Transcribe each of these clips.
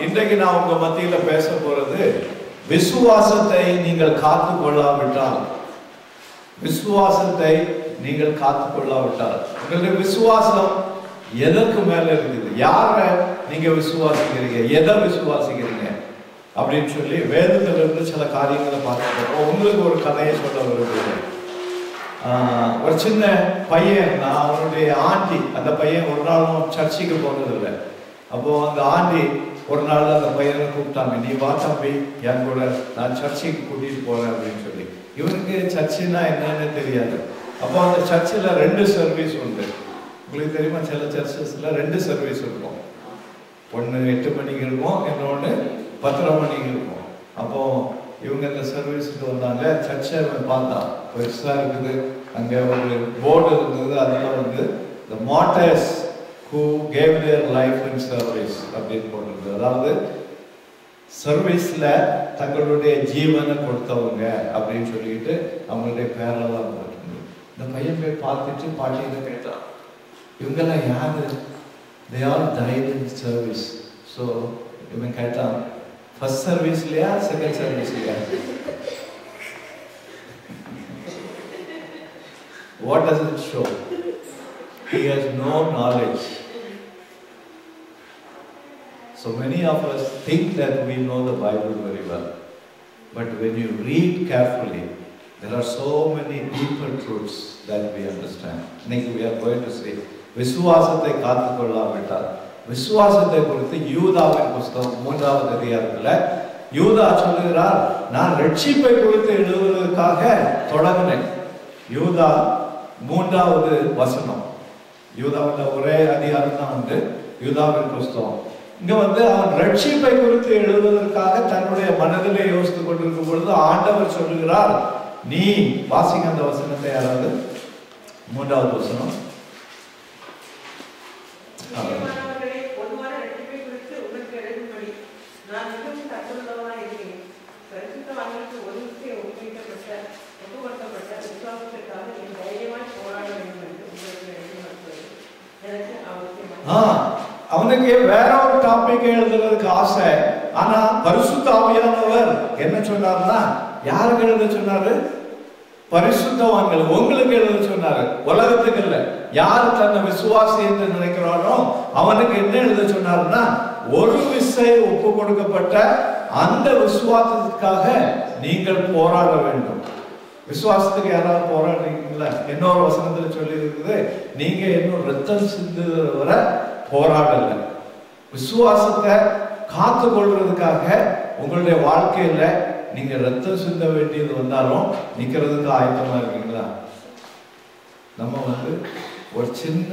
இன்றைக்கு நான் உங்க மத்தியில பேச போறது விசுவாசத்தை நீங்கள் காத்து கொள்ளாவிட்டால், விசுவாசத்தை நீங்கள் காத்து கொள்ளாவிட்டால் உங்களுடைய விசுவாசம் எதற்கு மேல இருக்குது, யார நீங்க விசுவாசிக்கிறீங்க, எதை விசுவாசிக்கிறீங்க அப்படின்னு சொல்லி வேதத்திலிருந்து சில காரியங்களை பார்த்துக்கிறோம். உங்களுக்கு ஒரு கதையை சொல்ல விரும்புகிறேன். ஒரு சின்ன பையன், நான் அவனுடைய ஆண்டி, அந்த பையன் ஒரு நாளும் சர்ச்சுக்கு போனதில்லை. அப்போ அந்த ஆண்டி ஒரு நாள் அந்த பையனை கூப்பிட்டாங்க, நீ வா தம்பி என் கூட, நான் சர்ச்சுக்கு கூட்டிட்டு போறேன் அப்படின்னு சொல்லி. இவனுக்கு சர்ச்சுன்னா என்னன்னு தெரியாது. அப்போ அந்த சர்ச்சில் 2 சர்வீஸ் உண்டு. உங்களுக்கு தெரியுமா, சில சர்ச்சஸ்ல 2 சர்வீஸ் இருக்கும். ஒன்று 8 மணிக்கு இருக்கும், இன்னொன்று 10:30 மணிக்கு இருக்கும். அப்போ இவங்க இந்த சர்வீஸுக்கு வந்தாங்க. சர்ச்சை பார்த்தா பெருசா இருக்குது. அங்கே ஒரு போர்டு இருந்தது, அதெல்லாம் வந்து the martyrs who gave their life in service அப்படின்னு போட்டிருந்தது. அதாவது சர்வீஸ்ல தங்களுடைய ஜீவனை கொடுத்தவங்க அப்படின்னு சொல்லிட்டு அவங்களுடைய பேரெல்லாம் போட்டிருந்தது. இந்த பையன் போய் பார்த்துட்டு பாட்டியில கேட்டான், இவங்கெல்லாம் யாரு? they all died in service. So இவன் கேட்டான், ஃபர்ஸ்ட் சர்வீஸ்லையா செகண்ட் சர்வீஸ்லையா? What does it show? He has no knowledge. So many of us think that we know the Bible very well. But when you read carefully, there are so many deeper truths that we understand. Next we are going to see, விசுவாசத்தை காத்துக்கொள்ளாவிட்டால், விசுவாசத்தை குறித்து யூதாவின் புஸ்தகம் 3வது அதிகாரத்தில் யூதா சொல்லுகிறார், நான் ரட்சிப்பை குறித்து எழுதுவதற்காக தொடங்கினேன். யூதா 3வது வசனம். யூதாவில் ஒரே அதிகாரம் தான் உண்டு, யூதாவின் புஸ்தகம். இங்க வந்து அவன் ரட்சிப்பை குறித்து எழுதுவதற்காக தன்னுடைய மனதிலே யோசித்துக் கொண்டிருக்கும் பொழுது ஆண்டவர் சொல்லுகிறார், நீ வாசிங்க அந்த வசனத்தை. யாராவது 3வது வசனம். அவனுக்கு வேற ஒரு டாபிக் எழுதுறதுக்கு ஆசை. ஆனா பரிசுத்த ஆவியானவர் என்ன சொன்னார்னா, யாருக்கு எழுத சொன்னாரு? பரிசுத்தவான்கள், உங்களுக்கு எழுத சொன்னாரு, உலகத்துக்கு இல்ல. யார் தன்னை விசுவாசி என்று நினைக்கிறானோ அவனுக்கு என்ன எழுத சொன்னாருன்னா, ஒரு விசை ஒப்பு கொடுக்கப்பட்ட அந்த விசுவாசத்துக்காக நீங்கள் போராட வேண்டும். விசுவாசத்துக்கு யாராவது போராடுறீங்களா? இன்னொரு வசனத்துல சொல்லி இருக்குது, நீங்க இன்னும் ரத்தம் சிந்துவரை போராடல. விசுவாசத்தை காத்து கொள்றதுக்காக உங்களுடைய வாழ்க்கையில நீங்க ரத்தம் சிந்த வேண்டியது வந்தாலும் நிக்கிறதுக்கு ஆயத்தமா இருக்கீங்களா? நம்ம வந்து ஒரு சின்ன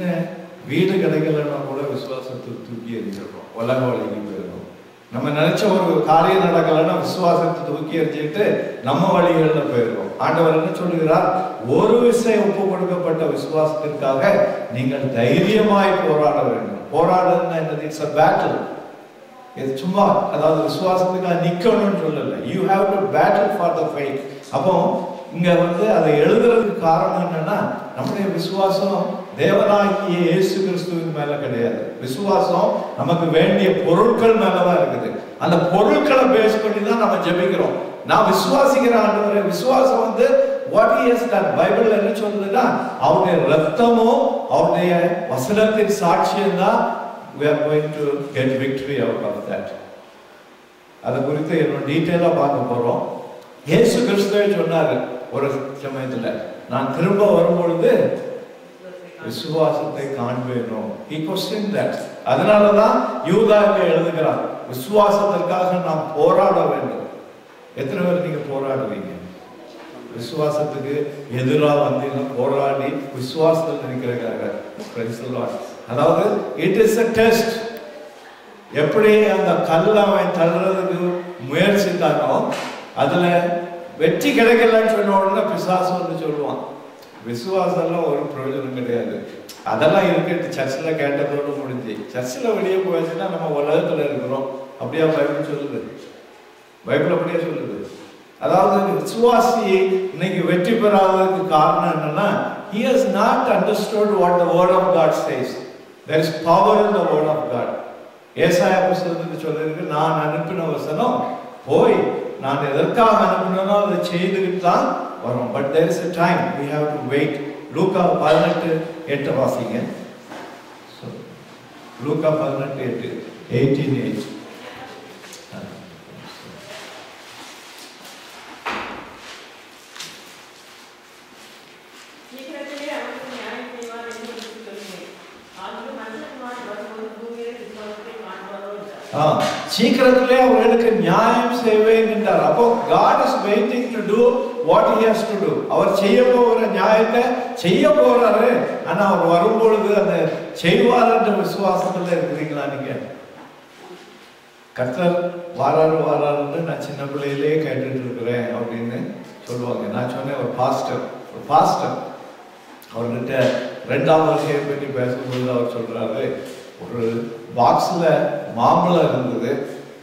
வீடு கிடைக்கலன்னா கூட விசுவாசத்தை தூக்கி எறிஞ்சிருக்கோம், உலக வழிக்கு போயிருக்கோம். நம்ம நினைச்ச ஒரு காரியம் நடக்கலன்னா விசுவாசத்தை தூக்கி எறிஞ்சிட்டு நம்ம வழிகளில் போயிருக்கோம். ஆண்டவர் என்ன சொல்லுகிறார்? ஒரு விசை ஒப்பு கொடுக்கப்பட்ட விசுவாசத்திற்காக நீங்கள் தைரியமாய் போராட வேண்டும். போராடுறதுன்னா என்னது? It's a battle. இது சும்மா, அதாவது விசுவாசத்துக்காக நிக்கணும்னு சொல்லல. you have to battle for the faith. அப்போ இங்க வந்து அதை எழுதுறதுக்கு காரணம் என்னன்னா, நம்முடைய விசுவாசம் தேவனாகிய இயேசு கிறிஸ்துவின் மேல கிடையாது. விசுவாசம் நமக்கு வேண்டிய பொருட்கள் மேலதான் இருக்குது. அந்த பொருட்களை பேஸ் பண்ணி தான் நம்ம ஜெபிக்கிறோம். நான் விசுவாசிக்கிறேன் ஆண்டவரே. விசுவாசம் வந்து what he has done. Bible என்ன சொல்லுதுன்னா, அவருடைய ரத்தமும் அவருடைய வசனத்தின் சாட்சியம் தான் we are going to get victory out of that. அது குறித்து இன்னும் டீட்டெயிலா பார்க்க போறோம். இயேசு கிறிஸ்துவே சொன்னாரு ஒரு சமயத்துல, நான் திரும்ப வரும்பொழுது விசுவாசத்தை காண்பேனோ. he questioned that. அதனாலதான் யூதா எழுதுகிறார், விசுவாசத்திற்காக நாம் போராட வேண்டும். எத்தனை பேர் நீங்க போராடுவீங்க? விசுவாசத்துக்கு எதிராக வந்து போராடி விசுவாசத்தில் நினைக்கிறாங்க. அதாவது இட் இஸ் a டெஸ்ட். எப்படி அந்த கல்லை அவன் தள்ளுறதுக்கு முயற்சித்தானோ அதுல வெற்றி கிடைக்கலன்னு சொன்ன உடனே பிசாசு வந்து சொல்லுவான், விசுவாசம்லாம் ஒரு பிரயோஜனம் கிடையாது, அதெல்லாம் இருக்கட்டு, சர்ச்சில் கேட்டதோடு முடிஞ்சு. சர்ச்சில் வெளியே போயாச்சுன்னா நம்ம உலகத்துல இருக்கிறோம். அப்படியா பைபிள் சொல்லுது? பைபிள் அப்படியே சொல்லுது. அதாவது விசுவாசி இன்னைக்கு வெற்றி பெறாததுக்கு காரணம் என்னன்னா, he has not understood what the word of God says. There is power in the word of God. ஏசாயா புத்தகத்துக்கு சொல்லிருக்கு, நான் அனுப்பின வசனம் போய் நான் எதற்காக அனுப்பினோ அதை செய்துக்கிட்டு தான் வரும். But there is a time we have to wait. லூக்கா 18:8 வாசிங்க. லூக்கா 18:8 18:8. சீக்கிரத்திலே அவர்களுக்கு நியாயம் செய்வேன் என்றார். அப்போ God is waiting to do what he has to do. அவர் செய்ய போகிற நியாயத்தை செய்ய போறாரு. ஆனா அவர் வரும்பொழுது அந்த செய்வார் என்ற விசுவாசத்துல இருக்கிறீங்களா நீங்க? கர்த்தர் வாராருன்னு நான் சின்ன பிள்ளையிலே கேட்டுட்டு இருக்கிறேன் அப்படின்னு சொல்லுவாங்க. நான் சொன்னேன், ஒரு பாஸ்டர் அவர்கிட்ட 2ஆம் வருஷத்தை பற்றி பேசும்போது அவர் சொல்றாரு, ஒரு பாக்ஸ்ல மாம்பழம் இருந்தது.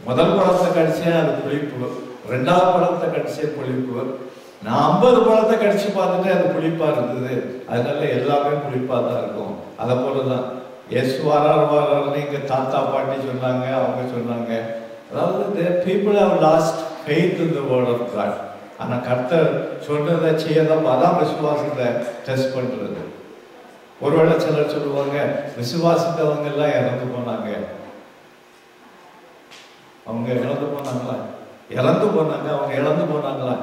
முதல் பழத்தை கடிச்சேன், அது புளிப்பு. 2ஆவது பழத்தை கடிச்சே புளிப்பு. நான் 50 பழத்தை கடிச்சு பார்த்துட்டு அது புளிப்பா இருந்தது. அதனால எல்லாமே புளிப்பா தான் இருக்கும். அதை போலதான் எஸ் வாராருன்னு எங்க தாத்தா பாட்டி சொன்னாங்க, அவங்க சொன்னாங்க. அதாவது people have lost faith in the word of God. ஆனா கர்த்தர் சொன்னதை செய்யதான், அதான் விசுவாசத்தை டெஸ்ட் பண்றது. ஒருவேளை சிலர் சொல்லுவாங்க, விசுவாசித்தவங்க எல்லாம் இறந்து போனாங்க. அவங்க இறந்து போனாங்களா? இறந்து போனாங்க. அவங்க இறந்து போனாங்களா?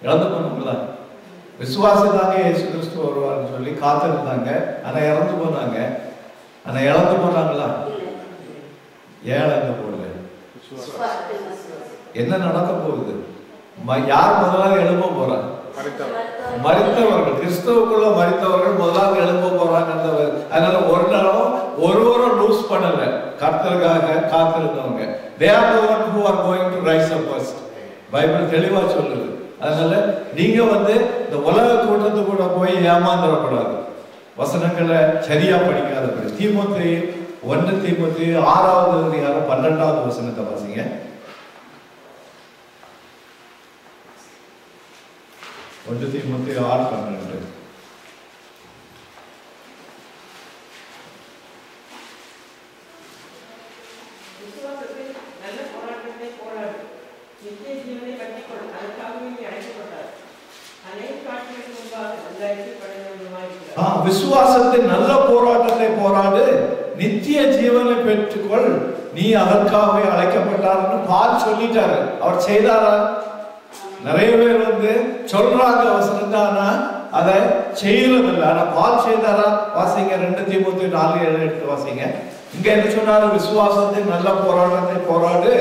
இறந்து போனாங்களா? விசுவாசித்தாங்க இயேசு கிறிஸ்து வருவார்னு சொல்லி காத்திருந்தாங்க. ஆனா இறந்து போனாங்க. ஆனா இறந்து போனாங்களா? ஏன் இறந்து போகல? என்ன நடக்க போகுது? யார் முதலாவது எழும்ப போறாங்க? மரித்தவர்கள், கிறிஸ்தவுக்குள்ள மரித்தவர்கள் முதலாவது எழும்ப போறாங்க. அதனால ஒரு நாளும் ஒருவரும் லூஸ் பண்ணல. கர்த்தருக்காக காத்திருந்தவங்க, they are the one who are going to rise up first. Bible தெளிவா சொல்லுது. அதனால நீங்க இந்த உலக கூட்டத்து கூட போய் ஏமாந்துடக்கூடாது. வசனங்களை சரியா படிக்காதபடி. தீமோத்தேயு 1 தீமோத்தேயு 6வது அதிகாரம் 12வது வசனத்தை வாசிங்க. 1 தீமோத்தேயு 6:12. விசுவாசத்தின் நல்ல போராட்டத்தை போராடு, நித்திய ஜீவனை பெற்றுக்கொள், நீ அதற்காகவே அழைக்கப்பட்டார்னு பால் சொல்லிட்டாரு. அவர் செய்தாரா? நிறைய பேர் சொல்றாங்க வசனத்தானா, அதை செய்யறதில்லை. ஆனா பால் செய்தாரா? வாசிங்க 2 தீமோத்தேயு 4:7 எடுத்து வாசிங்க. இங்க என்ன சொன்னாரு? விசுவாசத்தின் நல்ல போராட்டத்தை போராடு,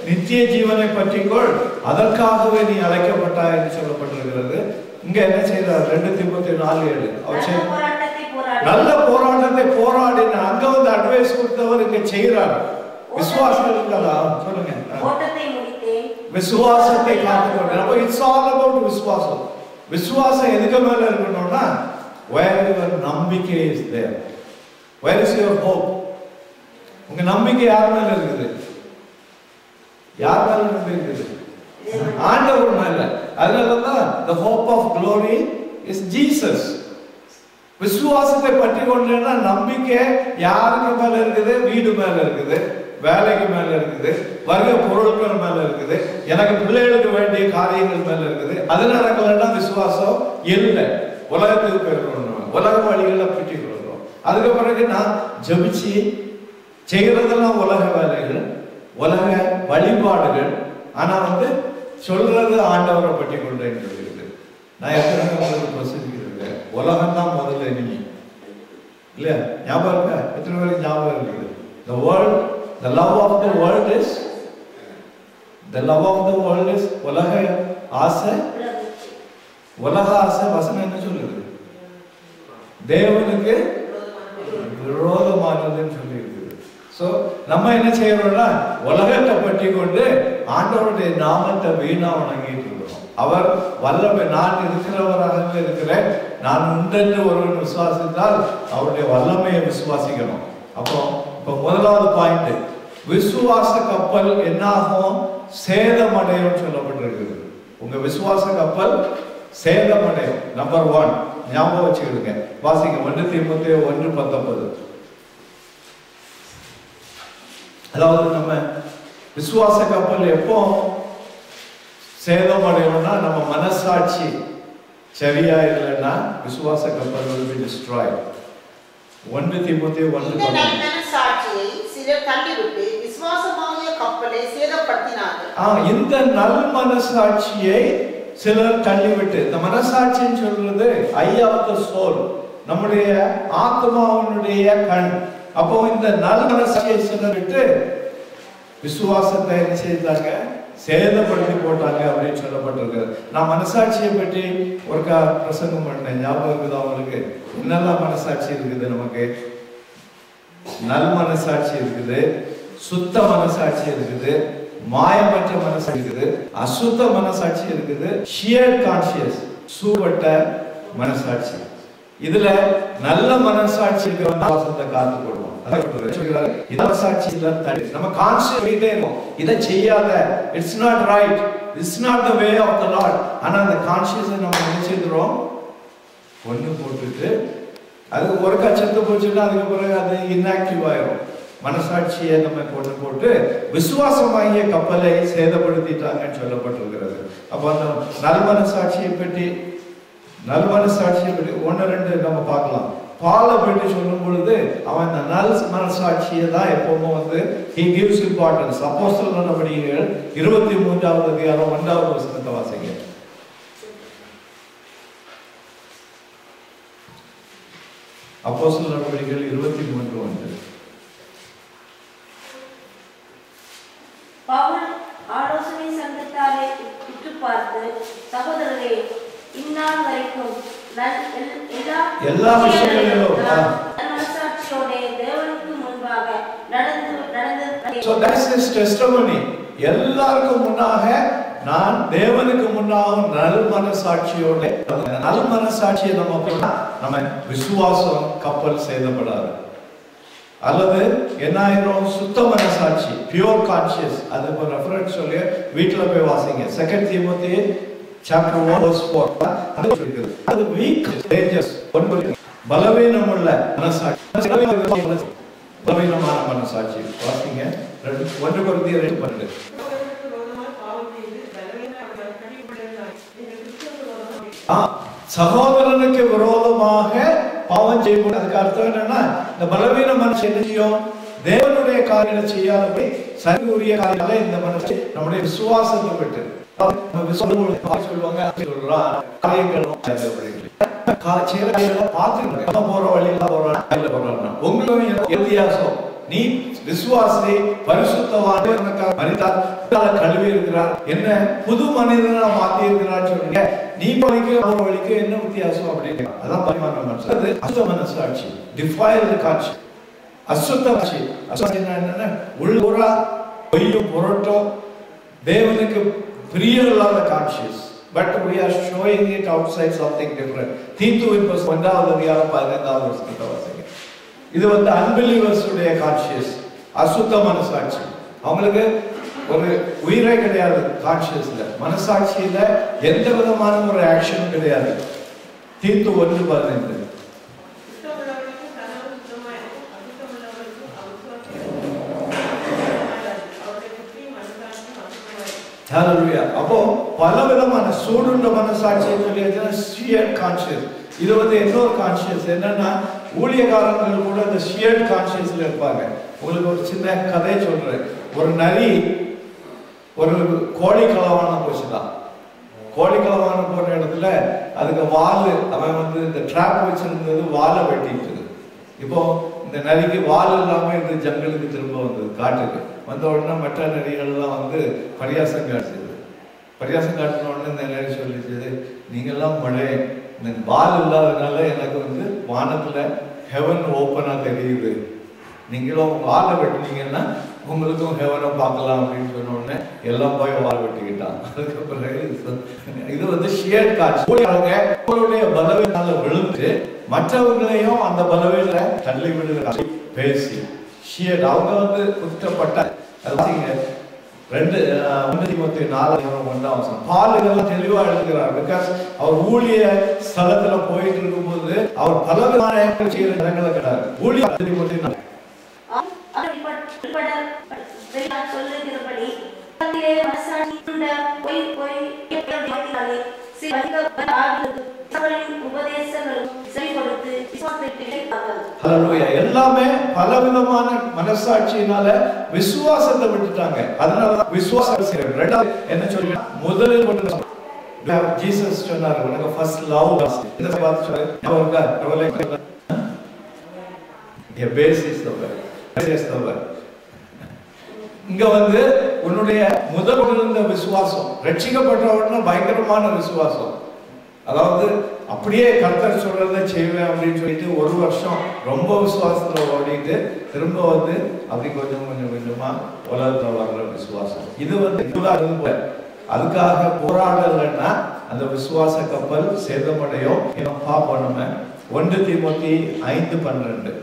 நித்திய ஜீவனை பற்றிக்கொள், அதற்காகவே நீ அழைக்கப்பட்டாய் என்று சொல்லப்பட்டிருக்கிறது. இங்க என்ன செய்யறாரு? 2 தீமோத்தேயு 4:7 அவர் நல்ல போராட்டத்தை போராடின. அங்க அட்வைஸ் கொடுத்தவர் இங்க செய்யறாரு. விசுவாசம் இருக்கா? சொல்லுங்க. விசுவாசத்தை காத்துக்கொண்டு. அப்ப இட்ஸ் ஆல் அபௌட் விசுவாசம். விசுவாசம் எதுக்கு மேல இருக்கணும்னா, where your நம்பிக்கை is there, where is your hope. உங்க நம்பிக்கை யார் மேல இருக்குது? யார் மேல நம்பிக்கை இருக்குது? ஆண்டவர் மேல. அதனாலதான் the hope of glory is Jesus. விசுவாசத்தை பற்றி கொண்டேன்னா நம்பிக்கை யாருக்கு மேல இருக்குது? வீடு மேல இருக்குது, வேலைக்கு மேல இருக்குது, வருக பொருட்கள் மேல இருக்குது, எனக்கு பிள்ளைகளுக்கு வேண்டிய காரியங்கள் மேல இருக்குது. அது நடக்கலன்னா விசுவாசம் இல்லை. உலகத்துக்கு பெறணும், உலக வழிகளை பற்றி கொள்றோம். அதுக்கு பிறகு நான் ஜபிச்சு செய்யறதெல்லாம் உலக வேலைகள், உலக வழிபாடுகள். ஆனா சொல்றது ஆண்டவரை பற்றி கொண்டேன்னு சொல்லியிருக்கு. நான் எத்தனை பிரசிக்கிறேன், உலகம் தான் முதல்ல நீங்க இல்லையா? ஞாபகம் இருக்கா? எத்தனை பேருக்கு ஞாபகம் இருக்குது? The world, the love of the world is, the love of the world is உலக ஆசை. உலக ஆசை வசனம் என்ன சொல்லுது? தேவனுக்கு விரோதமானதுன்னு சொல்லி இருக்குது. சோ நம்ம என்ன செய்யறோம்னா, உலகத்தை பற்றி கொண்டு ஆண்டவருடைய நாமத்தை வீணா வணங்கிட்டு இருக்கிறோம். அவர் வல்லமை, நான் இருக்கிறவராகவே இருக்கிறேன், நான் உண்டென்று ஒருவன் விசுவாசித்தால் அவருடைய வல்லமையை விசுவாசிக்கணும். அப்போ இப்ப முதலாவது பாயிண்ட், விசுவாச கப்பல் என்னாகும்? சேதமடையும் சொல்லப்பட்டிருக்குது. உங்க விசுவாச கப்பல் சேதமடையும். நம்பர் 1 ஞாபகம் வச்சுக்கிடுங்க. வாசிங்க 1 தீமோத்தேயு 1:19. அதாவது நம்ம விசுவாச கப்பல் எப்போ சேதம் அடையும்னா நம்ம மனசாட்சி சரியா இல்லைன்னா விசுவாச கப்பல் will be destroyed. 1 தீமோத்தேயு 1:10. மனசாட்சியை சிலர் தள்ளிவிட்டு விசுவாசமாகிய கப்பலை சேதப்படுத்தினார்கள். இந்த நல் மனசாட்சியை சிலர் தள்ளிவிட்டு, இந்த மனசாட்சின்னு சொல்றது ஐ ஆஃப் தி சோல், நம்முடைய ஆத்மாவினுடைய கண். அப்போ இந்த நல் மனசாட்சியை சிலர் விட்டு விசுவாசத்தை என்ன செய்தாங்க, சேதப்படுத்தி போட்டாங்க அப்படின்னு சொல்லப்பட்டிருக்கு. நான் மனசாட்சியை பற்றி ஒரு பிரசங்கம் பண்ணேன், ஞாபகம் இருக்குது அவங்களுக்கு? என்னெல்லாம் மனசாட்சி இருக்குது நமக்கு? நல் மனசாட்சி இருக்குது, சுத்த மனசாட்சி இருக்குது, மாயமற்ற மனசாட்சி இருக்குது, அசுத்த மனசாட்சி இருக்குது, ஷியர் கான்சியஸ், சூவட்ட மனசாட்சி. இதுல நல்ல மனசாட்சி இருக்கிறவங்க காத்து போடுவோம். நம்ம கான்சியஸ் இதை செய்யாத, it's not right, it's not the way of the lord. ஆனா அந்த கான்சியஸ் நம்ம என்ன செய்கிறோம், ஒண்ணு போட்டுட்டு அது ஒரு கச்சத்து போச்சுன்னா அதுக்கு பிறகு அது இன்ஆக்டிவ் ஆயிரும். மனசாட்சியை நம்ம போட்டு விசுவாசமாகிய கப்பலை சேதப்படுத்திட்டாங்கன்னு சொல்லப்பட்டிருக்கிறது. அப்ப அந்த நல் மனசாட்சியை பற்றி ஒன்னு ரெண்டு நம்ம பார்க்கலாம். பாலை பற்றி சொல்லும் பொழுது அவன் நல் மனசாட்சியை தான் எப்பவுமே வந்து he gives importance. அப்போஸ்தலர் நடவடிக்கைகள் 23வது அதிகாரம் 1வது வசனத்தை வாசிங்க. அப்போஸ்தலர் நடவடிக்கைகள் 23:1. பவுல் ஆலோசனை சங்கத்தாரை உற்று பார்த்து, சகோதரரே, இந்நாள் வரைக்கும் எல்லா விஷயங்களிலும் மனசாட்சியோட தேவனுக்கு முன்பாக நடந்து. So that's his testimony. எல்லாருக்கும் முன்னாக நான் தேவனுக்கு முன்னாக நல் மனசாட்சியோட, நல் மனசாட்சியை நம்ம விசுவாசம் கப்பல் சேதப்படாது. அல்லது என்ன ஆயிரும், சுத்த மனசாட்சி, பியூர் கான்சியஸ். அது ஒரு ரெஃபரன்ஸ் சொல்லி வீட்டுல போய் வாசிங்க. 2 தீமோத்தேயு chapter 1:4. அது weak, dangerous, பலவீனமுள்ள மனசாட்சி, பலவீனமான மனசாட்சி. வாசிங்க 1 கொரிந்தியர் 2:12. சகோதரனுக்கு விரோதமாக பாவம் செய்யக்கூடாது. அதுக்கு அர்த்தம் என்னன்னா, இந்த பலவீன மனசு என்ன செய்யும், தேவனுடைய காரியங்களை செய்யாதபடி சரியுரிய காரியங்களை இந்த மனசு நம்முடைய விசுவாசத்தை விட்டு சொல்லுவாங்க போற வழியில உங்களுக்கு வித்தியாசம். நீ விசுவாசி பரிசுத்தவான் கழுவி இருக்கிறார், என்ன புது மனிதனா மாத்தி இருக்கிறான்னு சொல்றீங்க. நீ வழிக்கு ஒரு வழிக்கு என்ன வித்தியாசம் அப்படின்னு. அதான் பரிமாண மனசு. அது அசுத்த மனசாட்சி, டிஃபைல்டு காட்சி, அசுத்தாட்சி. அசுத்தம் என்னன்னா உள்ளூரா பொய்யும் புரட்டும் தேவனுக்கு பிரியமில்லாத conscious. But we are showing it outside something different. தீத்துவின் 1வது அதிகாரம் 15வது வசனத்தை வாசிங்க. இது வந்து அன்பிலீவர்ஸ் உடைய கான்சியஸ், அசுத்த மனசாட்சி. அவங்களுக்கு ஒரு உயிரே கிடையாது கான்சியஸ்ல, மனசாட்சியில எந்த விதமான ஒரு ஆக்ஷனும் கிடையாது. தீத்து 1:15. அப்போ பல விதமான சூடுண்ட மனசாட்சியை சொல்லி கான்சியஸ். இது வந்து இன்னொரு கான்சியஸ் என்னன்னா, ஊழியக்காரர்கள் கூட இந்த ஷியர்ட் கான்சியஸ்ல இருப்பாங்க. உங்களுக்கு ஒரு சின்ன கதை சொல்றேன். ஒரு நரி ஒரு கோழி களவானம் போச்சுதான். கோழி களவானம் போன இடத்துல அதுக்கு வால், அவன் வந்து இந்த ட்ராப் வச்சிருந்தது வாலை வெட்டிட்டு. இப்போ இந்த நரிக்கு வால் இல்லாம இந்த ஜங்கலுக்கு திரும்ப வந்தது, காட்டுக்கு வந்த உடனே மற்ற நரிகள்லாம் வந்து பரியாசம் காட்டுது. பரியாசம் காட்டின உடனே இந்த நரி சொல்லிச்சு, நீங்கெல்லாம் மழை, இந்த வால் இல்லாததுனால எனக்கு வந்து வானத்துல ஹெவன் ஓப்பனா தெரியுது, நீங்களும் வாழை வெட்டினீங்கன்னா உங்களுக்கும் ஹெவனை பார்க்கலாம் அப்படின்னு சொன்ன உடனே எல்லாம் போய் வாழை வெட்டிக்கிட்டான். அதுக்கு பிறகு இது வந்து ஷியர் காட்சி. அவங்களுடைய பலவீனால விழுந்து மற்றவங்களையும் அந்த பலவீன தள்ளி விடுகிற பேசி ஷியர் அவங்க வந்து குற்றப்பட்டார். அது 2 தீமோத்தேயு 4:1 பால் இதெல்லாம் தெளிவா எழுதுகிறார். பிகாஸ் அவர் ஊழிய ஸ்தலத்துல போயிட்டு இருக்கும் போது அவர் பலவிதமான செய்யற இடங்களை கிடையாது. ஊழிய சொல்லுகிறபடி எல்லாமே பலவிதமான மனசாட்சியினால விசுவாசத்தை விட்டுட்டாங்க. அதனால விசுவாசம் ரெண்டாவது என்ன சொல்லி முதலில் ஜீசஸ் சொன்னார் உனக்கு ஃபர்ஸ்ட் லவ் இந்த வார்த்தை சொல்றாரு. A base is the word. Is the word. இங்க வந்து உன்னுடைய முதல் இருந்த விசுவாசம் ரட்சிக்கப்பட்டவன பயங்கரமான விசுவாசம். அதாவது அப்படியே கர்த்தர் சொல்றதை செய்வேன் அப்படின்னு சொல்லிட்டு ஒரு வருஷம் ரொம்ப விசுவாசத்துல ஓடிட்டு திரும்ப வந்து அப்படி கொஞ்சம் கொஞ்சமா உலகத்துல வர்ற விசுவாசம். இது வந்து அதுக்காக போராடலைன்னா அந்த விசுவாச கப்பல் சேதமடையும். பார்ப்போம் நம்ம 1 தீமோத்தி 5:12.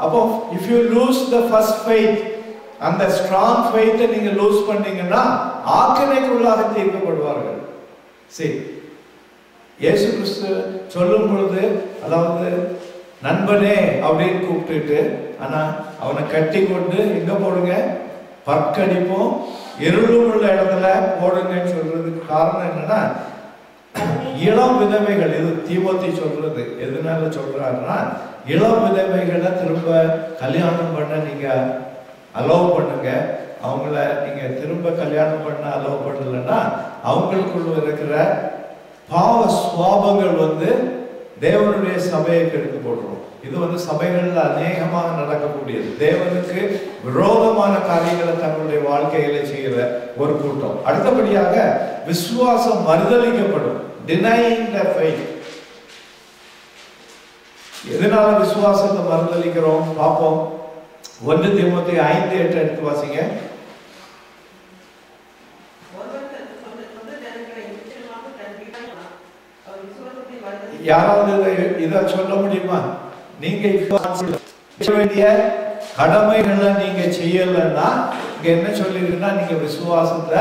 அப்போ if you lose the first faith அந்த strong faith நீங்க லூஸ் பண்ணீங்கன்னா ஆக்கினைக்குள்ளாக தீர்க்கப்படுவார்கள். சரி, இயேசு கிறிஸ்து சொல்லும் பொழுது அதாவது நண்பனே அப்படின்னு கூப்பிட்டுட்டு ஆனா அவனை கட்டி கொண்டு எங்க போடுங்க, பற்கடிப்போம் இருளும் உள்ள இடத்துல போடுங்கன்னு சொல்றதுக்கு காரணம் என்னன்னா இளம் விதவைகள், இது தீமோத்தி சொல்றது எதனால சொல்றாருன்னா இளம் விதவைகளை திரும்ப கல்யாணம் பண்ண நீங்க அலோவ் பண்ணுங்க. அவங்கள நீங்க திரும்ப கல்யாணம் பண்ண அலோவ் பண்ணலன்னா அவங்களுக்குள்ள இருக்கிற பாவ சுவாபங்கள் வந்து தேவனுடைய சபையை கெடுத்து போடுறோம். இது வந்து சபைகள்ல அநேகமாக நடக்கக்கூடியது. தேவனுக்கு விரோதமான காரியங்களை தங்களுடைய வாழ்க்கையில செய்கிற ஒரு கூட்டம். அடுத்தபடியாக விசுவாசம் மறுதலிக்கப்படும். denying the faith. எதனால விசுவாசத்தை மறுதலிக்கிறோம் பார்ப்போம். 1 தீமோத்தி 5:8 எடுத்து வாசிங்க. யாராவது இதை சொல்ல முடியுமா? நீங்க வேண்டிய கடமைகளை நீங்க செய்யலன்னா இங்க என்ன சொல்லிருக்குன்னா நீங்க விசுவாசத்தை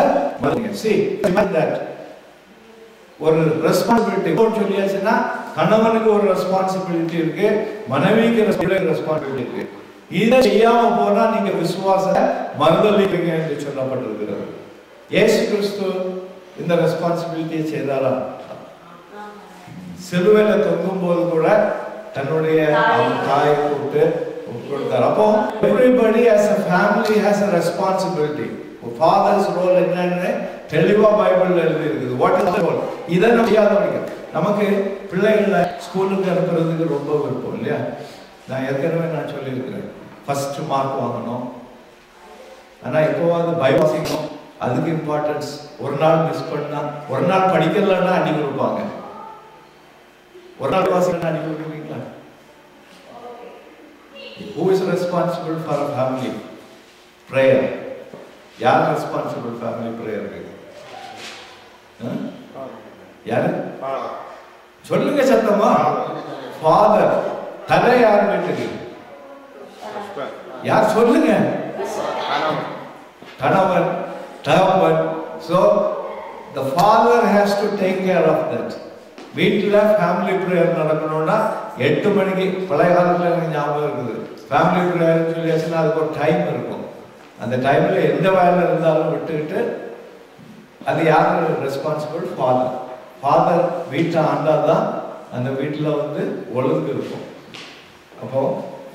ஒரு ரெஸ்பான்சிபிலிட்டி சொல்லியாச்சுன்னா கணவனுக்கு ஒரு ரெஸ்பான்சிபிலிட்டி இருக்கு, மனைவிக்கு ரெஸ்பான்சிபிலிட்டி இருக்கு. இதை செய்யாம போனா நீங்க விசுவாசத்தை மறுதலிப்பீங்க என்று சொல்லப்பட்டிருக்கிறது. இயேசு கிறிஸ்து இந்த ரெஸ்பான்சிபிலிட்டியை செய்தாரா? சிலுவையில தொங்கும் போது கூட தன்னுடைய தாயை கூப்பிட்டு கொடுத்தார். அப்போ everybody as a family has a responsibility. father's role என்னன்னு தெளிவா பைபிள்ல எழுதி இருக்குது. what is the role? இதை நம்ம செய்யாதவங்க. நமக்கு பிள்ளைகளை ஸ்கூலுக்கு அனுப்புறதுக்கு ரொம்ப விருப்பம் இல்லையா? நான் ஏற்கனவே நான் சொல்லியிருக்கிறேன், ஃபர்ஸ்ட் மார்க் வாங்கணும். ஆனா எப்போவாது பைவாசிக்கணும், அதுக்கு இம்பார்ட்டன்ஸ். ஒரு நாள் மிஸ் பண்ணா, ஒரு நாள் படிக்கலன்னா அடி கொடுப்பாங்க. ஒரு நாள் வாசிக்கலன்னா அடி கொடுப்பீங்களா? Who is responsible for a family prayer? யார் ரெஸ்பான்சிபிள் ஃபேமிலி பிரேயருக்கு? யாரு சொல்லுங்க சத்தமா? ஃபாதர். தலை யார் வீட்டுக்கு? யார் சொல்லுங்க? கணவன், தகப்பன். So the father has to take care of that. வீட்டில் ஃபேமிலி ப்ரேயர் நடக்கணும்னா 8 மணிக்கு, பழைய காலத்தில் எனக்கு ஞாபகம் இருக்குது, ஃபேமிலி ப்ரேயர் சொல்லியாச்சுன்னா அதுக்கு ஒரு டைம் இருக்கும். அந்த டைம்ல எந்த வேலை இருந்தாலும் விட்டுக்கிட்டு அது யார் ரெஸ்பான்சிபிள்? ஃபாதர். ஃபாதர் வீட்டை ஆண்டாதான் அந்த வீட்டில் வந்து ஒழுங்கு இருக்கும். அப்போ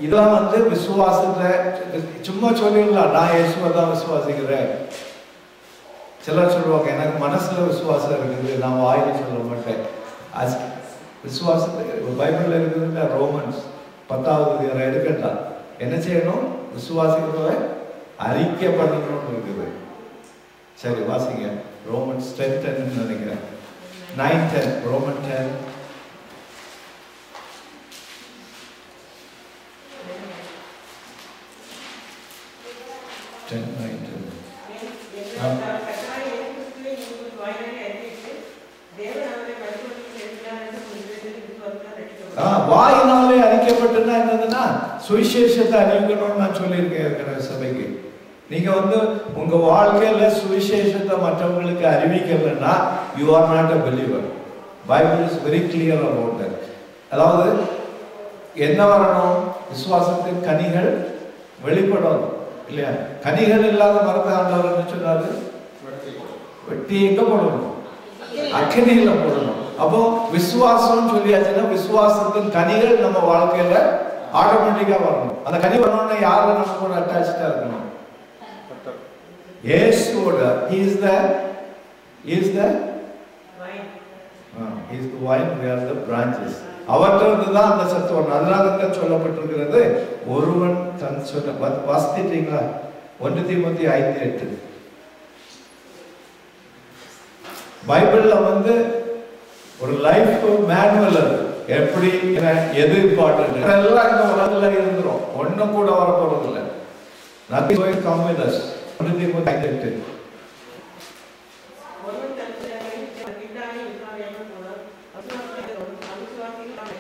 இதெல்லாம் வந்து விசுவாசத்தை சும்மா சொல்லிடலாம், நான் இயேசுவை தான் விசுவாசிக்கிறேன். சிலர் சொல்லுவாங்க எனக்கு மனசுல விசுவாசம் இருக்குது, நான் வாயில சொல்ல மாட்டேன். விசுவாசத்தை பைபிள்ல இருக்குதுங்க, ரோமன்ஸ் 10வது அதிகாரம் எடுக்கட்டா என்ன செய்யணும்? விசுவாசிக்கிறத அறிக்கை பண்ணணும்னு இருக்குது. சரி வாசிங்க, ரோமன்ஸ் 10:10 நினைக்கிறேன், 9:10, ரோமன் 10. வாயினாலே அறிக்கப்பட்டுன்னா என்னதுன்னா சுவிசேஷத்தை அறிவிக்கணும்னு நான் சொல்லியிருக்கேன் ஏற்கனவே சபைக்கு. நீங்க வந்து உங்க வாழ்க்கையில சுவிசேஷத்தை மற்றவங்களுக்கு அறிவிக்கலன்னா you are not a believer. Bible is very clear about that. அதாவது என்ன வரணும்? விசுவாசத்தின் கனிகள் வெளிப்படணும் இல்லையா? கனிகள் இல்லாத மரத்தை ஆண்டவர் என்ன சொன்னாரு? வெட்டி எங்க போடணும்? அக்கினியில போடணும். அப்போ விசுவாசம் சொல்லியாச்சுன்னா விசுவாசத்தின் கனிகள் நம்ம வாழ்க்கையில ஆட்டோமேட்டிக்கா வரணும். அந்த கனி வரணும்னா யாரு நம்ம கூட அட்டாச்சா இருக்கணும்? இயேசுவோட. He is the vine, we are the branches. அவற்றிலிருந்து தான் அந்த சத்து வரணும். அதனால தான் சொல்லப்பட்டிருக்கிறது, ஒருவன் தன் சொன்ன வாசித்தீங்களா? 1 தீமோத்தேயு 5:8. பைபிள்ல வந்து ஒரு லைஃப் மேனுவல், எப்படி எது இம்பார்ட்டன்ட் எல்லாம் இந்த உலகத்துல இருந்துரும். ஒன்னும் கூட வர போறது இல்லை. nothing going come with us. 1 தீமோத்தேயு 5:8.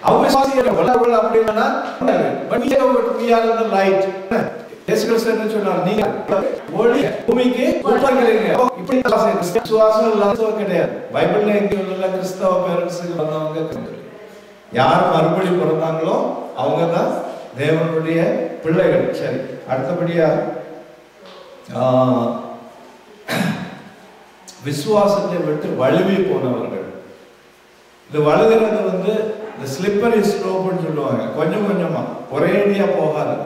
அவிசுவாசிகள் வளரவள் அப்படின்னா but we are in the light. இயேசுகிறிஸ்து என்ன சொன்னார்? நீங்க ஒளி பூமிக்கு உட்படுகிறீங்க. இப்படி விசுவாசம் இல்லாதவங்க கிடையாது. பைபிள்ல எங்கேயும் உள்ள கிறிஸ்தவ பேரண்ட்ஸுக்கு வந்தவங்க யார் மறுபடி பிறந்தாங்களோ அவங்க தான் தேவனுடைய பிள்ளைகள். சரி, அடுத்தபடியா விசுவாசத்தை விட்டு வழுவி போனவர்கள். இது வழுகிறது வந்து இந்த ஸ்லிப்பரி ஸ்லோப்னு சொல்லுவாங்க. கொஞ்சம் கொஞ்சமா, ஒரேடியா போகாது.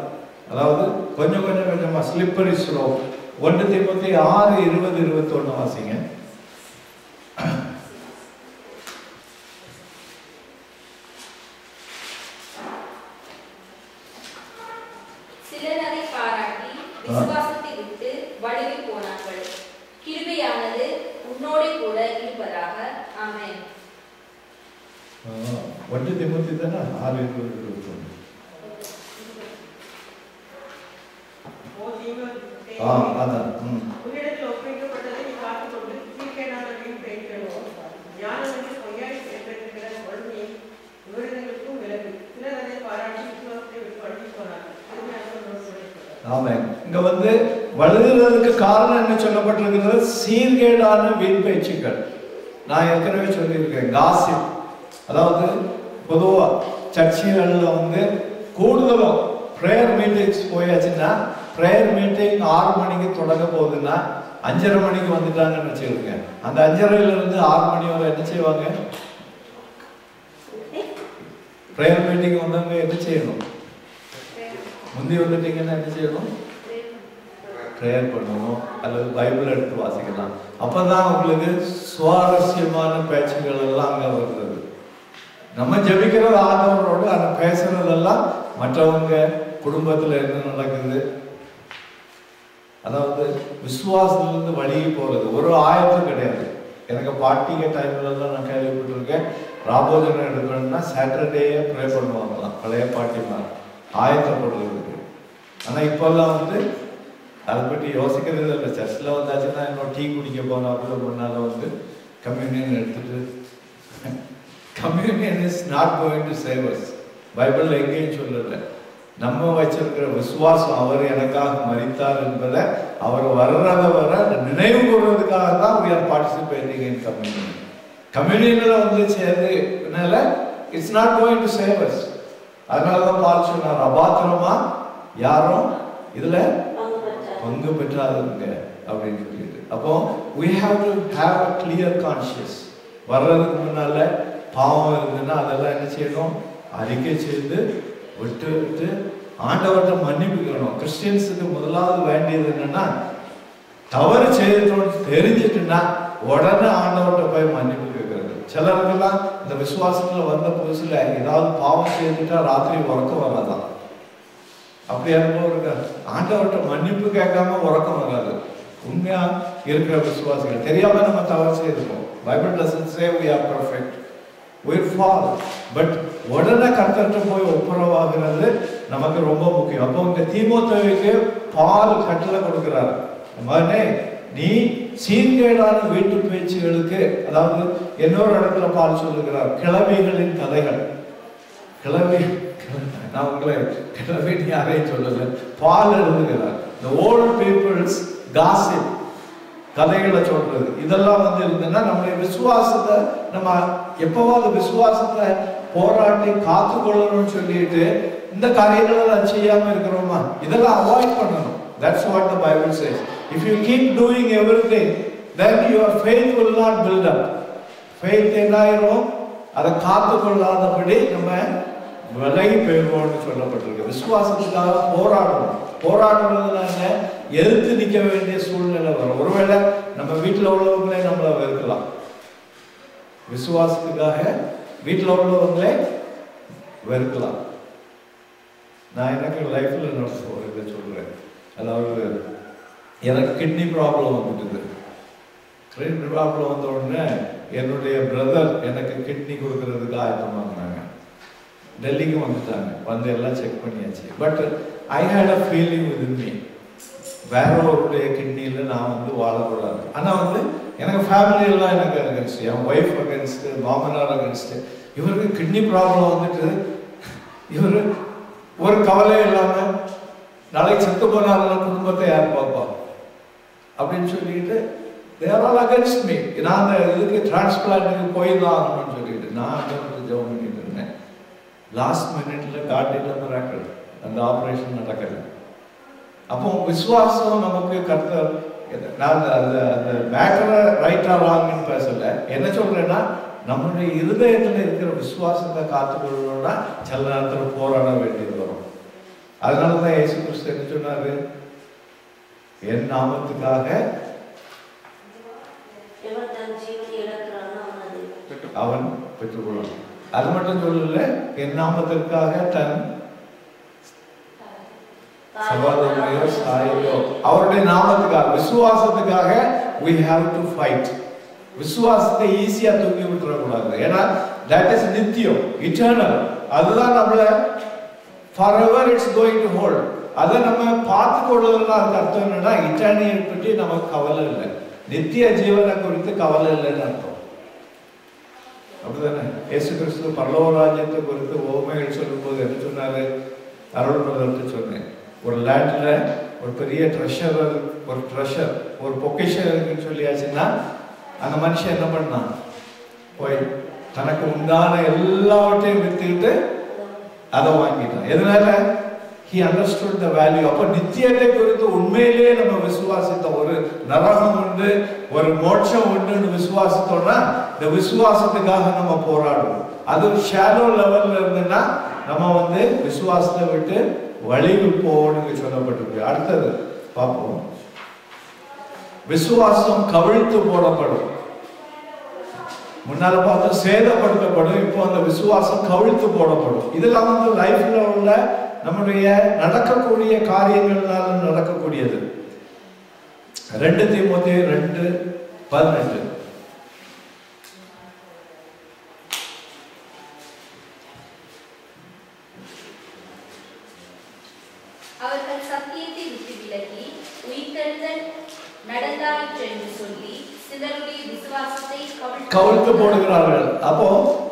அதாவது கொஞ்சம் கொஞ்சமா ஸ்லிப்பரி ஸ்லோப். 1 தீமோத்தேயு 6:20-21 வாசிங்க. சிலர் அதை பாராட்டி விசுவாசத்தை விட்டு வழுவி போனார்கள். கிருபையானது உன்னோடு கூட இருப்பதாக. ஆமென். 1 தீமோத்தேயு தானே 6:20-21. அதான். உன்னிடத்தில் ஒப்படைக்கப்பட்டதை நீ காத்துக்கொண்டு தீர்க்கேடானவரையும் பெயர்க்கணும். ஞானமின்றி பொய்யாய் பெற்றிருக்கிற வறுமையை விவரங்களுக்கும் விலகு. சிலர் அதை பாராட்டி விசுவாசத்தை விட்டு வழுவி போனார்கள். ஆமென். இங்க வந்து வழுகிறதுக்கு காரணம் என்ன சொல்லப்பட்டிருக்கிறது? சீர்கேடான வீண் பேச்சுக்கள். நான் ஏற்கனவே சொல்லியிருக்கேன், காசிப். அதாவது பொதுவா சர்ச்சுகள்ல வந்து கூடுதலும் ப்ரேயர் மீட்டிங்ஸ் போயாச்சுன்னா, ப்ரேயர் மீட்டிங் 6 மணிக்கு தொடங்க போகுதுன்னா 5:30 மணிக்கு வந்துட்டாங்கன்னு வச்சுருக்கேன். அந்த 5:30 6 மணி வரை என்ன செய்வாங்க? ப்ரேயர் மீட்டிங் வந்தவங்க என்ன செய்யணும்? முந்தி வந்துட்டீங்கன்னா என்ன செய்யணும்? ப்ரேயர் பண்ணணும், அல்லது பைபிள் எடுத்து வாசிக்கலாம். அப்பதான் உங்களுக்கு சுவாரஸ்யமான பேச்சுகள் எல்லாம் அங்கே வருது. நம்ம ஜெபிக்கிறது ஆண்டவரோடு, அதை பேசுறதெல்லாம் மற்றவங்க குடும்பத்தில் என்ன நடக்குது, அதாவது விசுவாசத்திலிருந்து வழியே போறது ஒரு ஆயத்தம் கிடையாது. எனக்கு பாட்டிகை டைம்லலாம் நான் கேள்விப்பட்டிருக்கேன், ராபோஜனம் எடுக்கணும்னா சாட்டர்டேயே ப்ரே பண்ணுவாங்களாம் பழைய பாட்டிமார், ஆயத்தப்படுறதுக்கு. ஆனால் இப்போல்லாம் வந்து அதை பற்றி யோசிக்கிறது இல்லை. சர்ச்சில் வந்தாச்சுன்னா இன்னும் டீ குடிக்க போனாப்புல முன்னால வந்து கம்யூனியன் எடுத்துட்டு, communion is not going to save us. பைபிள்ல எங்கேயும் சொல்லலை. நம்ம வச்சிருக்கிற விசுவாசம், அவர் எனக்காக மரித்தார் என்பதை, அவர் வர்றத வர நினைவு கூறுறதுக்காக தான் we are participating in communion. கம்யூனியன்ல வந்து சேர்ந்ததுனால it's not going to save us. அதனால தான் பால் சொன்னார், அபாத்திரமா யாரும் இதுல பங்கு பெற்றாதுங்க அப்படின்னு சொல்லிட்டு. அப்போ we have to have a clear conscience. வர்றதுக்கு முன்னால பாவம் இருந்ததுன்னா அதெல்லாம் என்ன செய்யணும்? அறிக்கை செய்து விட்டு ஆண்டவர்கிட்ட மன்னிப்புக்கணும். கிறிஸ்டியன்ஸுக்கு முதலாவது வேண்டியது என்னன்னா, தவறு செய்தோன்னு தெரிஞ்சிட்டுன்னா உடனே ஆண்டவர்கிட்ட போய் மன்னிப்பு கேட்கறது. சிலருக்கெல்லாம் இந்த விசுவாசத்துல வந்த புதுசுல ஏதாவது பாவம் செய்துட்டா ராத்திரி உறக்கம் வராதான். அப்படி அனுபவம் இருக்காது. ஆண்டவர்கிட்ட மன்னிப்பு கேட்காம உறக்கம் வராது. உண்மையா இருக்கிற விசுவாசிகள் தெரியாம நம்ம தவறு செய்திருக்கோம். Bible doesn't say we are perfect, we fall. But உடனே கர்த்தர்கிட்ட போய் ஒப்புரவாகிறது நமக்கு ரொம்ப முக்கியம். அப்போ இந்த தீமோத்தேயுவுக்கு பால் கட்டளை கொடுக்கிறார், மகனே நீ சீர்கேடான வீட்டு பேச்சுகளுக்கு, அதாவது இன்னொரு இடத்துல பால் சொல்லுகிறார், கிழவிகளின் கதைகள். கிழவி, நான் உங்களை கிழவின்னு யாரையும் சொல்லல, பால் எழுதுகிறார். The old people's gossip, கதைகளை சொல்றது, இதெல்லாம் வந்து இருந்ததுன்னா நம்முடைய விசுவாசத்தை, நம்ம எப்பவாவது விசுவாசத்தை போராட்டி காத்து கொள்ளணும்னு சொல்லிட்டு இந்த காரியங்களெல்லாம் செய்யாம இருக்கிறோமா? இதெல்லாம் அவாய்ட் பண்ணணும். That's what the Bible says. If you keep doing everything, then your faith will not build up. Faith என்னாயிரும்? அதை காத்து கொள்ளாதபடி நம்ம விலகி போயிடுவோம்னு சொல்லப்பட்டிருக்கு. விசுவாசத்துக்காக போராடணும். போராடுறதுனா என்ன? எதிர்த்து நிற்க வேண்டிய சூழ்நிலை வரும். ஒருவேளை நம்ம வீட்டில் உள்ளவங்களே நம்மளை வெறுக்கலாம். விசுவாசத்துக்காக வீட்டில் உள்ளவங்களே வெறுக்கலாம். நான் எனக்கு லைஃப்ல இதை சொல்றேன். அதாவது எனக்கு கிட்னி ப்ராப்ளம் வந்துட்டுது. கிட்னி ப்ராப்ளம் வந்த உடனே என்னுடைய பிரதர் எனக்கு கிட்னி கொடுக்கறதுக்கு ஆயத்தமானாங்க. டெல்லிக்கு வந்துட்டாங்க. வந்து எல்லாம் செக் பண்ணியாச்சு. But I hate a feeling with me, வேற ஒருடைய கிட்னியில் நான் வந்து வாழக்கூடாது. ஆனால் வந்து எனக்கு ஃபேமிலி எல்லாம் எனக்கு அகென்ஸ்ட், என் ஒய்ஃப் அகென்ஸ்ட், மாமனார் அகென்ஸ்ட். இவருக்கு கிட்னி ப்ராப்ளம் வந்துட்டு இவர் ஒரு கவலை இல்லாமல் நாளைக்கு செத்து போனாலும் குடும்பத்தை யார் பார்ப்பா அப்படின்னு சொல்லிட்டு தேர் ஆல் அகென்ஸ்ட் மீ. நான் அந்த இதுக்கு டிரான்ஸ்பிளான்ட்டுக்கு போய் தான் ஆகணும்னு சொல்லிட்டு நான் அங்கே ஜெபம் பண்ணிட்டு இருந்தேன். லாஸ்ட் மினிட்ல காட்டில மிராக்கிள், அந்த ஆப்ரேஷன் நடக்கல. அப்போ விசுவாசம் நமக்கு கர்த்தர், நான் அந்த அந்த மேட்டரை ரைட்டா ராங்னு பேசல. என்ன சொல்றேன்னா, நம்மளுடைய இருதயத்தில் இருக்கிற விசுவாசத்தை காத்துக்கொள்ளணும்னா சில நேரத்தில் போராட வேண்டியது வரும். அதனாலதான் இயேசு கிறிஸ்து என்ன சொன்னாரு? என் நாமத்துக்காக அவன் பெற்றுக்கொள்ளும். அது மட்டும் சொல்லல, என் நாமத்திற்காக தன் சகோதரனையோ சாயோ அவருடைய நாமத்துக்காக, விசுவாசத்துக்காக we have to fight. விசுவாசத்தை ஈஸியா தூக்கி விட்டுறக்கூடாது. ஏன்னா that is நித்தியம், eternal. அதுதான் நம்மள forever it's going to hold. அதை நம்ம பார்த்து கொள்வதுன்னா அதுக்கு அர்த்தம் என்னன்னா, இட்டர்னியை பற்றி நமக்கு கவலை இல்லை, நித்திய ஜீவனை குறித்து கவலை இல்லைன்னு அர்த்தம். அப்படிதானே? இயேசு கிறிஸ்து பரலோக ராஜ்யத்தை குறித்து உவமைகள் சொல்லும் போது என்ன சொன்னாரு? அருள்மதத்தை சொன்னேன். ஒரு லேண்ட்ல ஒரு பெரிய ட்ரெஷர், ஒரு பொக்கிஷன் இருக்குன்னு சொல்லியாச்சுன்னா அந்த மனுஷன் என்ன பண்ணான்? போய் தனக்கு உண்டான எல்லாவற்றையும் வித்துக்கிட்டு அதை வாங்கிட்டான். எதனால? he understood the value. அப்ப நித்தியத்தை குறித்து உண்மையிலேயே நம்ம விசுவாசித்த, ஒரு நரகம் உண்டு, ஒரு மோட்சம் உண்டுன்னு விசுவாசித்தோம்னா இந்த விசுவாசத்துக்காக நம்ம போராடுவோம். அது ஷேடோ லெவல்ல இருந்துன்னா நம்ம வந்து விசுவாசத்தை விட்டு வழிவு போன்னு சொல்லப்பட்டிருக்கு. அடுத்தது பார்ப்போம். விசுவாசம் கவிழ்த்து போடப்படும். முன்னால பார்த்து சேதப்படுத்தப்படும், இப்போ அந்த விசுவாசம் கவிழ்த்து போடப்படும். இதெல்லாம் வந்து லைஃப்ல உள்ள நம்முடைய நடக்கக்கூடிய காரியங்கள்னால நடக்கக்கூடியது. 2 தீமோத்தேயு 2:18. அவர்கள் சத்தியத்தை விட்டு விலகி உயிர்த்தெழுதல் நடந்தாயிற்று என்று சொல்லி சிலருடைய விசுவாசத்தை கவிழ்த்து போடுகிறார்கள். அப்போ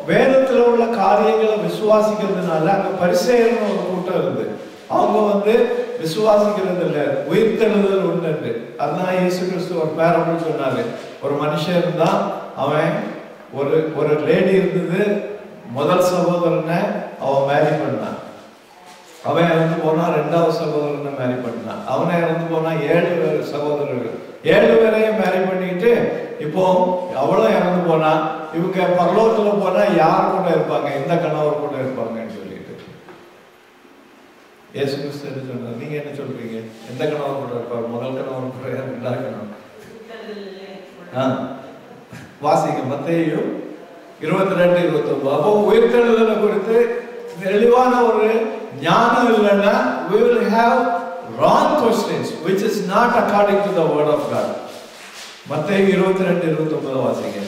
வேதத்துல உள்ள காரியங்களை விசுவாசிக்கிறதுனால அங்க பரிசேயர்னு ஒரு கூட்டம் இருந்து அவங்க வந்து விசுவாசிக்கிறது இல்லை, உயிர்த்தெழுதல் உண்டு. அதுதான் இயேசு கிறிஸ்து ஒரு பேரபிள் சொன்னாரு. ஒரு மனுஷன் இருந்தா, அவன் ஒரு லேடி இருந்தது, முதல் சகோதரனை அவன் மேரி பண்ணான். அவன் இறந்து போனா 2வது சகோதரனை மேரி பண்ணான். அவனை இறந்து போனா 7 சகோதரர்கள், 7 பேரையும் மேரி பண்ணிட்டு இப்போ அவளும் இறந்து போனா, இவங்க பரலோகத்துல போனா யார் கூட இருப்பாங்க? எந்த கணவர் கூட இருப்பாங்கன்னு சொல்லிட்டு இயேசு கிறிஸ்து என்ன சொன்னார்? நீங்க என்ன சொல்றீங்க? எந்த கணவர் கூட இருப்பார்? முதல் கணவர் கூட, 2வது கணவர்? வாசிங்க மத்தேயு 22:29. அப்போ உயிர்த்தெழுதலை குறித்து தெளிவான ஒரு ஞானம் இல்லைன்னா we will have wrong questions which is not according to the word of God. மத்தேயு 22:29 வாசிங்க.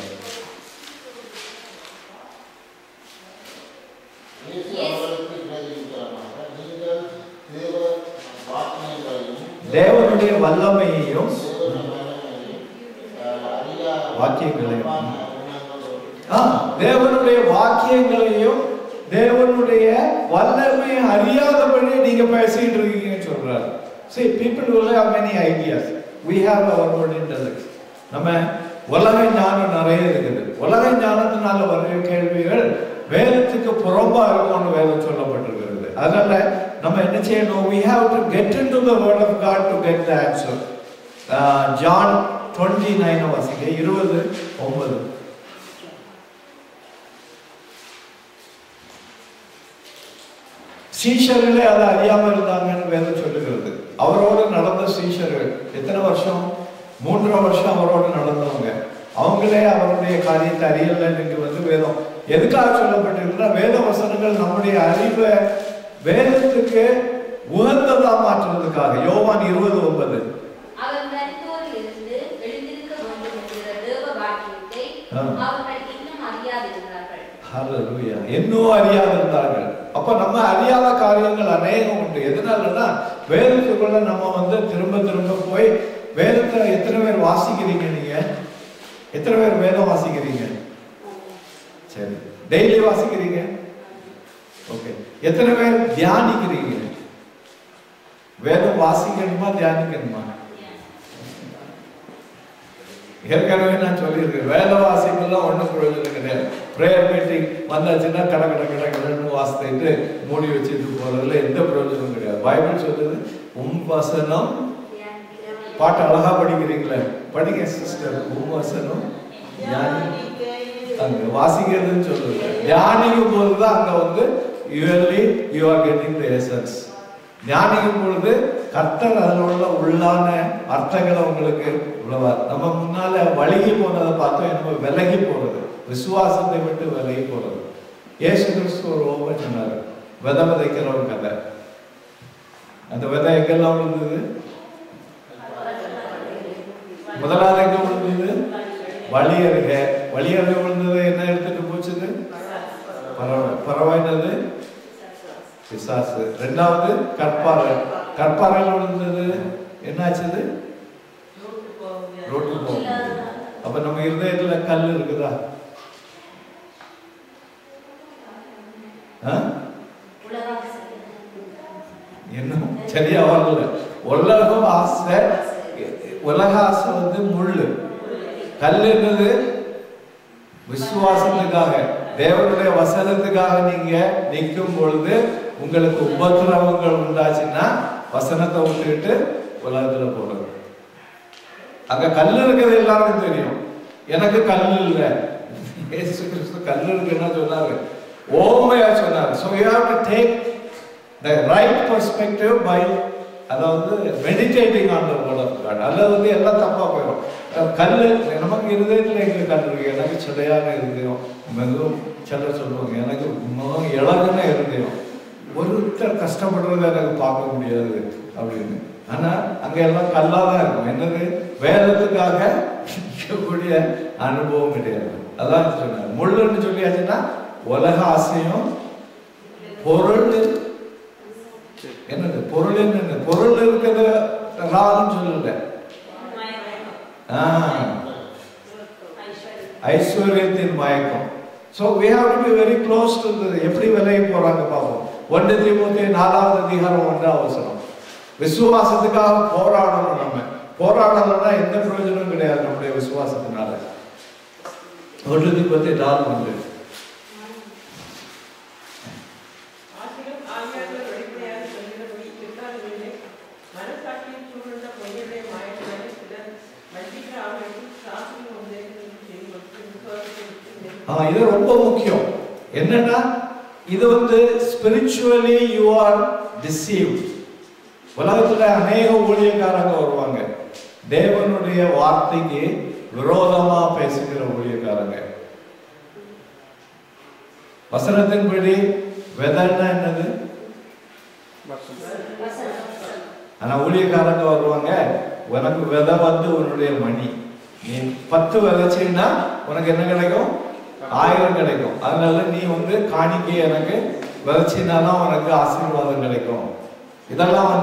தேவனுடைய வல்லமையையும் வாக்கியங்களையும், தேவனுடைய வாக்கியங்களையும் தேவனுடைய வல்லமையை அறியாதபடி நீங்க பேசிட்டு இருக்கீங்கன்னு சொல்றாரு. See, people will have many ideas. We have our own intellect. நம்ம உலக ஞானம் நிறைய இருக்குது. உலக ஞானத்தினால வர கேள்விகள் வேதத்துக்கு புறம்பா இருக்கும்னு வேதம் சொல்லப்பட்டிருக்கிறது. அதனால நம்ம என்ன செய்யணும்? we have to get into the word of God to get the answer. John 29 வாசிங்க, 20:9. சீஷர்களே அதை அறியாமல் இருந்தாங்கன்னு வேதம் சொல்லுகிறது. அவரோடு நடந்த சீஷர்கள் எத்தனை வருஷம்? 3 வருஷம் அவரோடு நடந்தவங்க. அவங்களே அவருடைய காரியத்தை அறியல. இன்னைக்கு வேதம் எதுக்காக சொல்லப்பட்டிருக்குன்னா, வேத வசனங்கள் நம்முடைய அறிவை வேதத்துக்கு உகந்ததா மாற்றுறதுக்காக. யோவான் 20:9. இன்னும் அறியாதிருந்தார்கள். அப்ப நம்ம அறியாத காரியங்கள் அநேகம் உண்டு. எதனாலன்னா, வேதத்துக்குள்ள நம்ம திரும்ப திரும்ப போய் வேதத்தை எத்தனை பேர் வாசிக்கிறீங்க? நீங்க எத்தனை பேர் வேதம் வாசிக்கிறீங்க? சரி, டெய்லி வாசிக்கிறீங்க? ஓகே. எத்தனை பேர் தியானிக்கிறீங்க? வேதம் வாசிக்கணுமா தியானிக்கணுமா? ஏற்கனவே நான் சொல்லியிருக்கேன், வேத வாசிப்பெல்லாம் ஒன்றும் பிரயோஜனம் கிடையாது. ப்ரேயர் மீட்டிங் வந்தாச்சுன்னா கடன்னு வாசித்து மூடி வச்சுட்டு போறதுல எந்த பிரயோஜனமும் கிடையாது. பைபிள் சொல்லுது, வசனம் பாட்டு அழகா படிக்கிறீங்களே, படிங்க சிஸ்டர். வசனம் அங்க வாசிக்கிறதுன்னு சொல்லுது. தியானிக்கும் போதுதான் அங்க you are getting the essence. தியானிக்கும் பொழுது கர்த்தர் அதில் உள்ள உள்ளான அர்த்தங்களை உங்களுக்கு உள்ளவார். நம்ம முன்னால வழுகி போனதை பார்த்தோம், நம்ம விலகி போறது, விசுவாசத்தை விட்டு விலகி போறது. இயேசு கிறிஸ்து ஒரு ஓவர் சொன்னார், விதை விதைக்கிறவங்க கதை. அந்த விதை எங்கெல்லாம் விழுந்தது? முதலாவது எங்க விழுந்தது? வழியருக. வழியருக விழுந்தது என்ன எடுத்துட்டு போச்சுது? பறவைனது பிசாசு. ரெண்டாவது கற்பாறை. கற்பாறையில் விழுந்தது என்னாச்சுது? ரோட்டு போகும். அப்ப நம்ம இருதயத்துல கல் இருக்குதா? இன்னும் சரியா வரல. உலகம் ஆசை, உலக ஆசை முள்ளு. கல் என்னது? விசுவாசத்துக்காக, தேவனுடைய வசனத்துக்காக நீங்க நிற்கும் பொழுது உங்களுக்கு உபத்திரவங்கள் உண்டாச்சுன்னா வசனத்தை விட்டுக்கிட்டு உலகத்துல போடுறது. அங்க கல் இருக்கிறது எல்லாருக்கும் தெரியும். எனக்கு கல் இல்லை. இயேசு கிறிஸ்து கல் இருக்குன்னா சொன்னாரு, ஓமையா சொன்னாரு. So you have to take the right perspective by meditating on the word of God. அல்லது எல்லாம் தப்பா போயிடும். கல் நமக்கு இருதயத்துல எங்க கல் இருக்கு? எனக்கு சிலையான இருதயம், மிகவும் சிலர் சொல்லுவாங்க எனக்கு மிகவும் இழகுன இருதயம், ஒருத்தர் கஷ்டப்படுறத எனக்கு பார்க்க முடியாது அப்படின்னு. ஆனா அங்க எல்லாம் கல்லாதான் இருக்கும். என்னது? வேதத்துக்காக கூடிய அனுபவம் கிடையாது. அதான் சொன்னார். முள்ளுன்னு சொல்லியாச்சுன்னா உலக ஆசையும் பொருள். என்னது பொருள்? என்ன பொருள் இருக்கிறது? ராகம் சொல்லல, ஐஸ்வர்யத்தின் மயக்கம். So we have to be very close to the. எப்படி விலகி போறாங்க பாப்போம். 1 தீமோத்தேயு 4:1 விசுவாசத்துக்காக போராடணும். நம்ம போராடலன்னா எந்த பிரயோஜனமும் கிடையாது நம்முடைய விசுவாசத்தினால. 1 தீமோத்தேயு 4:1. இது ரொம்ப முக்கியம். என்னன்னா இது spiritually you are deceived. உலகத்துல அநேக ஊழியக்காரங்க வருவாங்க, தேவனுடைய வார்த்தைக்கு விரோதமா பேசுகிற ஊழியக்காரங்க. வசனத்தின்படி விதைன்னா என்னது? ஆனா ஊழியக்காரங்க வருவாங்க, உனக்கு விதை உன்னுடைய மணி, நீ 10 விதைச்சீங்கன்னா உனக்கு என்ன கிடைக்கும்? 1000 கிடைக்கும். அதனால நீ காணிக்கை எனக்கு விதைச்சினாதான் உனக்கு ஆசீர்வாதம் கிடைக்கும். இதெல்லாம்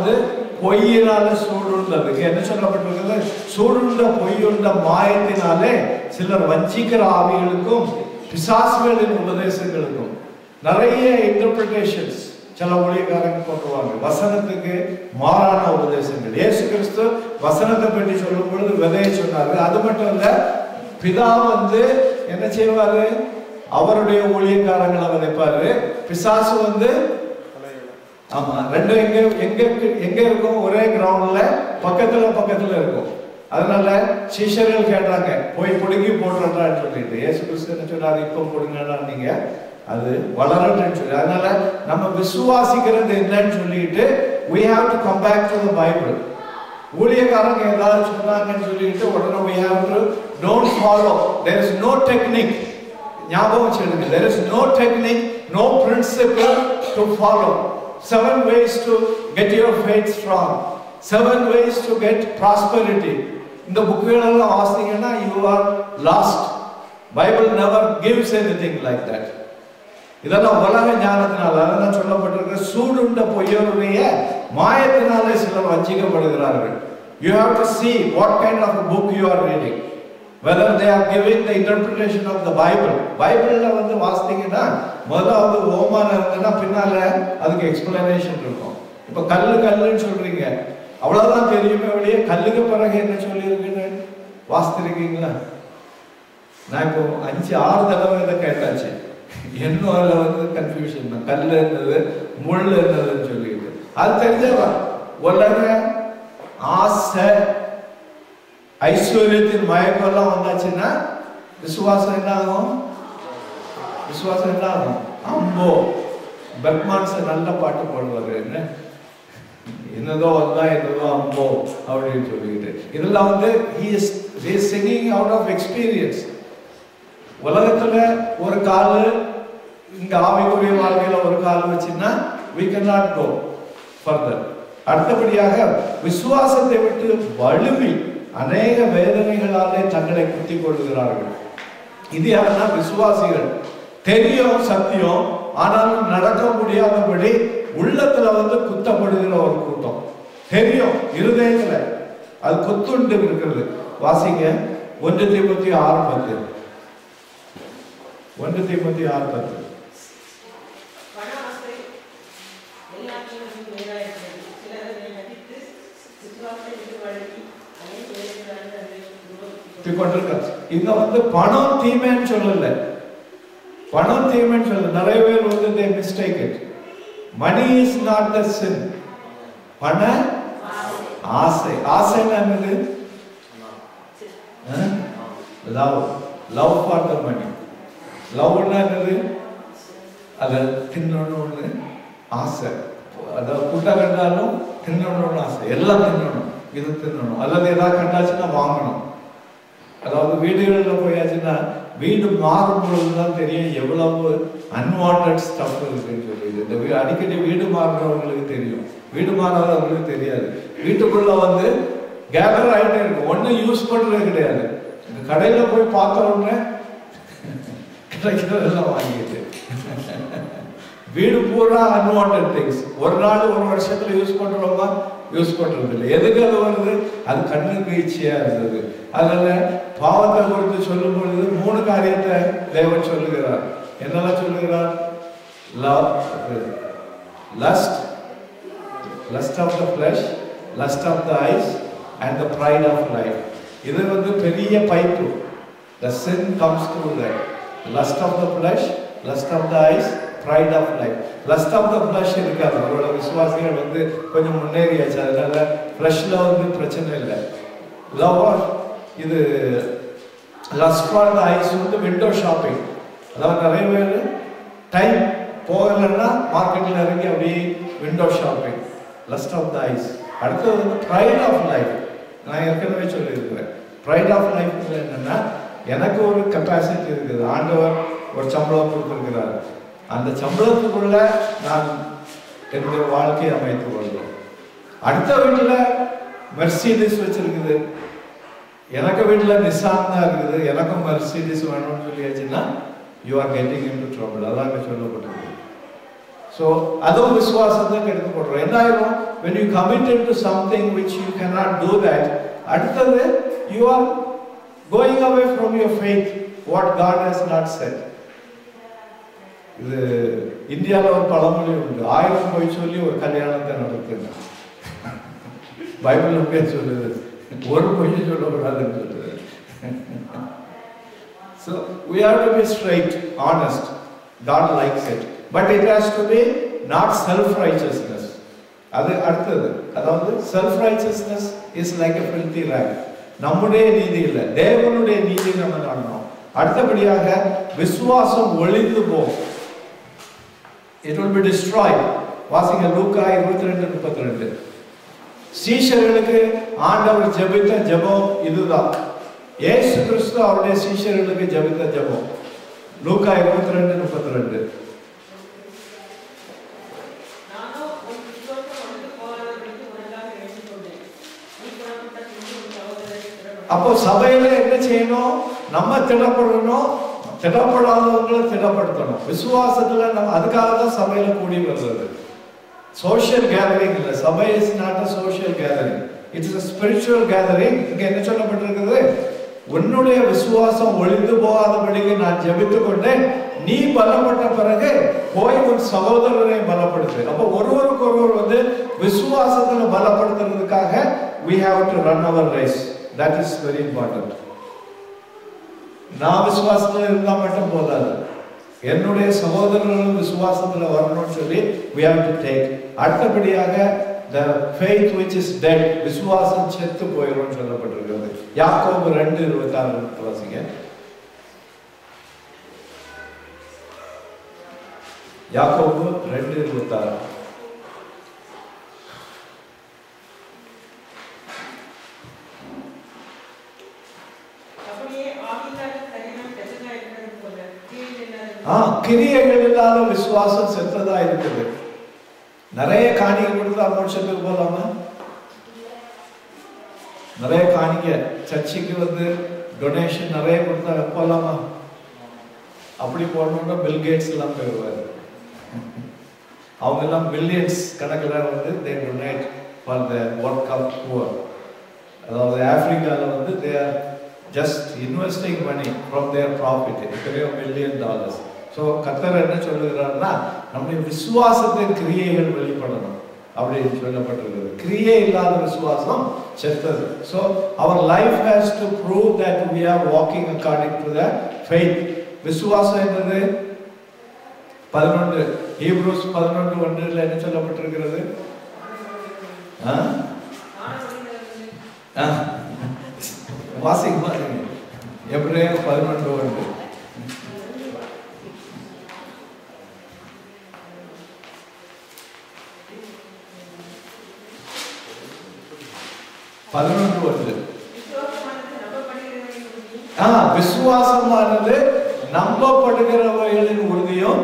பொய்யினால சூடுண்டதுக்கு என்ன சொல்லப்பட்டிருக்கிறது? சூடுண்ட பொய்யுண்ட மாயத்தினாலே சிலர் வஞ்சிக்கிற ஆவிகளுக்கும் பிசாசுகளின் உபதேசங்களுக்கும் நிறைய இன்டர்பிரிட்டேஷன்ஸ் சில ஊழியக்காரங்க கொண்டுவாங்க. வசனத்துக்கு மாறான உபதேசங்கள். இயேசு கிறிஸ்து வசனத்தை பற்றி சொல்லும் பொழுது விதையை சொன்னாரு. அது மட்டும் இல்ல, பிதா வந்து என்ன செய்வாரு? அவருடைய ஊழியக்காரங்களை விதைப்பாரு. பிசாசு வந்து ஆமா ரெண்டும் எங்க எங்க எங்க இருக்கும்? ஒரே கிரவுண்ட்ல பக்கத்துல இருக்கும். அதனால சீஷர்கள் கேட்டாங்க, போய் புடுங்கி போட்டுறான்னு சொல்லிட்டு. இயேசு கிறிஸ்து என்ன சொன்னாரு? இப்போ புடுங்கடா நீங்க, அது வளரட்டுன்னு சொல்லி. அதனால நம்ம விசுவாசிக்கிறது என்னன்னு சொல்லிட்டு we have to come back to the Bible. ஊழியக்காரங்க ஏதாவது சொன்னாங்கன்னு சொல்லிட்டு உடனே we have to don't follow. There is no technique. ஞாபகம் வச்சுடுங்க, there is no technique, no principle to follow. 7 ways to get your faith strong, 7 ways to get prosperity. இந்த புக்குகளெல்லாம் வாசிங்கன்னா you are lost. Bible never gives anything like that. இதெல்லாம் உலக ஞானத்தினால அதெல்லாம் சொல்லப்பட்டிருக்க சூடுண்ட பொய்யருடைய மாயத்தினாலே சிலர் வஞ்சிக்கப்படுகிறார்கள். You have to see what kind of a book you are reading, whether they are giving the interpretation of the Bible. பைபிள்ல வந்து வாசித்தீங்கன்னா முதலாவது ஓமானம் இருந்ததுன்னா பின்னால அதுக்கு எக்ஸ்பிளனேஷன் இருக்கும். இப்ப கல்லுன்னு சொல்றீங்க, அவ்வளவுதான் தெரியுமே வெளியே கல்லுக்கு பிறகு என்ன சொல்லியிருக்குன்னு வாசித்திருக்கீங்களா? நான் இப்போ 5-6 தடவை இதை கேட்டாச்சு. இன்னும் அதில் வந்து கன்ஃபியூஷன் தான். கல் இருந்தது முள் இருந்ததுன்னு சொல்லிட்டு அது தெரிஞ்சவா. உலக ஆசை ஐஸ்வர்யத்தின் மயக்கெல்லாம் வந்தாச்சுன்னா விசுவாசம் என்ன ஆகும்? விசுவாசம் என்ன ஆகும்? அம்போ பெர்க்மான்ஸ் நல்ல பாட்டு பாடுவாரு, என்னதோ வந்தா என்னதோ அம்போ அப்படின்னு சொல்லிட்டு. இதெல்லாம் வந்து he is singing out of experience. உலகத்துல ஒரு கால், இங்க ஆவிக்குரிய வாழ்க்கையில ஒரு கால் வச்சுன்னா we cannot go further. அடுத்தபடியாக விசுவாசத்தை விட்டு வலுவி அநேக வேதனைகளாலே தங்களை குத்தி கொள்கிறார்கள். இது யாருன்னா விசுவாசிகள். தெரியும் சத்தியம், ஆனாலும் நடக்க முடியாதபடி உள்ளத்துல வந்து குத்தப்படுகிற ஒரு கூட்டம். தெரியும் இருதயத்துல அது குத்துண்டு இருக்கிறது. வாசிங்க 1 தீமோத்தேயு 6:10. 1 தீமோத்தேயு 6:10. இங்க வந்து பணம் தீமைன்னு சொல்லல, பணம் தீமைன்னு சொல்ல. நிறைய பேர் வந்து they mistake it. Money is not the sin. பண ஆசை. ஆசைன்னா என்னது? லவ் ஃபார் த மணி. லவ்னா என்னது? அதை தின்னணும்னு ஆசை. அதாவது கூட்ட கண்டாலும் தின்னணும்னு ஆசை. எல்லாம் தின்னணும், இது தின்னணும். அல்லது ஏதாவது கண்டாச்சுன்னா வாங்கணும். அதாவது வீடுகளில் போயாச்சுன்னா வீடு மாறும் பொழுதுதான் தெரியும் எவ்வளவு அன்வான்ட் ஸ்டஃப் இருக்குன்னு சொல்லிட்டு. இந்த அடிக்கடி வீடு மாறுறவங்களுக்கு தெரியும், வீடு மாறாதவங்களுக்கு தெரியாது. வீட்டுக்குள்ள வந்து கேதர் ஆகிட்டே இருக்கும், ஒன்றும் யூஸ் பண்றது கிடையாது. இந்த கடையில போய் பார்த்த உடனே கிடைக்கிறதெல்லாம் வாங்கிட்டு வீடு பூரா அன்வான்ட் திங்ஸ். ஒரு நாள் ஒரு வருஷத்துல யூஸ் பண்றோமா? யூஸ் பண்றது இல்லை. எதுக்கு அது வருது? அது கண்ணுக்கு இச்சையா இருந்தது. அதனால பாவத்தை குறித்து சொல்லும் பொழுது 3 காரியத்தை தேவன் சொல்லுகிறார். என்னெல்லாம் சொல்லுகிறார்? Lust of the flesh, lust of the eyes and the pride of life. இது வந்து பெரிய பைப்பு. The sin comes through that. Lust of the flesh, lust of the eyes, pride of life. Lust of the flesh இருக்காது. அவரோட விசுவாசிகள் வந்து கொஞ்சம் முன்னேறியாச்சு, அதனால ஃப்ளஷ்ல வந்து பிரச்சனை இல்லை. லவ் இது lust for the eyes வந்து விண்டோ ஷாப்பிங். அதாவது நிறைய பேர் டைம் போகலைன்னா மார்க்கெட்டில் இறங்கி அப்படியே window shopping. Lust of the eyes. அடுத்தது வந்து ப்ரைட் ஆஃப் லைஃப். நான் ஏற்கனவே சொல்லியிருக்கிறேன். ப்ரைட் ஆஃப் லைஃப் என்னன்னா, எனக்கு ஒரு கெப்பாசிட்டி இருக்குது, ஆண்டவர் ஒரு சம்பளம் கொடுத்துருக்கிறார், அந்த சம்பளத்துக்குள்ள நான் என்னுடைய வாழ்க்கையை அமைத்துக் கொள்கிறேன். அடுத்த வீட்டில் மெர்சிடிஸ் வச்சிருக்குது, எனக்கு வீட்டில் நிசான் தான் இருக்குது, எனக்கும் மெர்சிடிஸ் வேணும்னு சொல்லியாச்சுன்னா you are getting in to trouble. அதான் அங்கே சொல்லப்பட்டிருக்கு. ஸோ அதுவும் விசுவாசத்தை கெடுத்து போடுறோம். என்ன ஆயிரும்? when you commit into something which you cannot do that, அடுத்தது you are going away from your faith, what God has not said. இது இந்தியாவில் ஒரு பழமொழி உண்டு, 1000 போய் சொல்லி ஒரு கல்யாணத்தை நடத்துங்க. பைபிள் சொல்லுது ஒரு பொய் சொல்லக்கூடாதுன்னு சொல்லுது. So we have to be straight, honest. God likes it. But it has to be not self-righteousness. அது அடுத்தது. அதாவது self-righteousness is like a filthy rag. நம்முடைய நீதி இல்லை, தேவனுடைய நீதி நம்ம காணணும். அடுத்தபடியாக விசுவாசம் ஒளிந்து போகும். It will be destroyed. வாசிங்க லூக்கா 22:32. சீஷர்களுக்கு ஆண்டவர் ஜெபித்த ஜெபம் இதுதான். இயேசு கிறிஸ்து அவருடைய சீஷர்களுக்கு ஜெபித்த ஜெபம். லூக்கா 22:32. அப்போ சபையில என்ன செய்யணும்? நம்ம திடப்படணும், திடப்படாதவங்களை திடப்படுத்தணும். விசுவாசத்துல நம்ம அதுக்காக தான் சபையில கூடி வருது. சோஷியல் கேதரிங் இல்லை. சபை is not a social gathering, it's a spiritual gathering. இங்க என்ன சொல்லப்பட்டிருக்கிறது? உன்னுடைய விசுவாசம் ஒளிந்து போகாதபடிக்கு நான் ஜெபித்துக் கொண்டேன், நீ பலப்பட்ட பிறகு போய் உன் சகோதரரை பலப்படுத்து. அப்போ ஒருவருக்கு ஒருவர் விசுவாசத்துல பலப்படுத்துறதுக்காக we have to run our race. That is very important. நான் விசுவாசத்துல இருந்தா மட்டும் போதாது, என்னுடைய சகோதரர்களும் விசுவாசத்துல வரணும்னு சொல்லி we have to take. அடுத்தபடியாக the faith which is dead, விசுவாசம் செத்து போயிடும் சொல்லப்பட்டிருக்கிறது. யாக்கோபு 2:26 வாசிங்க. யாக்கோபு 2:26. கிரியைகள் இல்லாத விசுவாசம் செத்ததா இருக்குது. நிறைய காணிக்கை கொடுத்தா மோட்சத்துக்கு போலாமா? நிறைய காணிக்கை சர்ச்சுக்கு டொனேஷன் நிறைய கொடுத்தா போலாமா? அப்படி போடணும்னா பில் கேட்ஸ் எல்லாம் போயிடுவாரு. அவங்க எல்லாம் மில்லியன்ஸ் கணக்கில் they donate for the work of poor. அதாவது ஆப்பிரிக்கால they are just investing money from their profit, $1 million. So கர்த்தர் என்ன சொல்லுகிறார்னா நம்முடைய விசுவாசத்தின் கிரியைகள் வெளிப்படணும் அப்படின்னு சொல்லப்பட்டிருக்கிறது. கிரியை இல்லாத விசுவாசம் செத்தது. ஸோ அவர் life has to prove that we are walking according to the faith. விசுவாசம் என்னது? 11 ஹீப்ரூஸ் 11:1 என்ன சொல்லப்பட்டிருக்கிறது? வாசிங்க எபிரேயர் 11:1. விசுவாசமானது நம்பப்படுகிறவைகளின் உறுதியும்.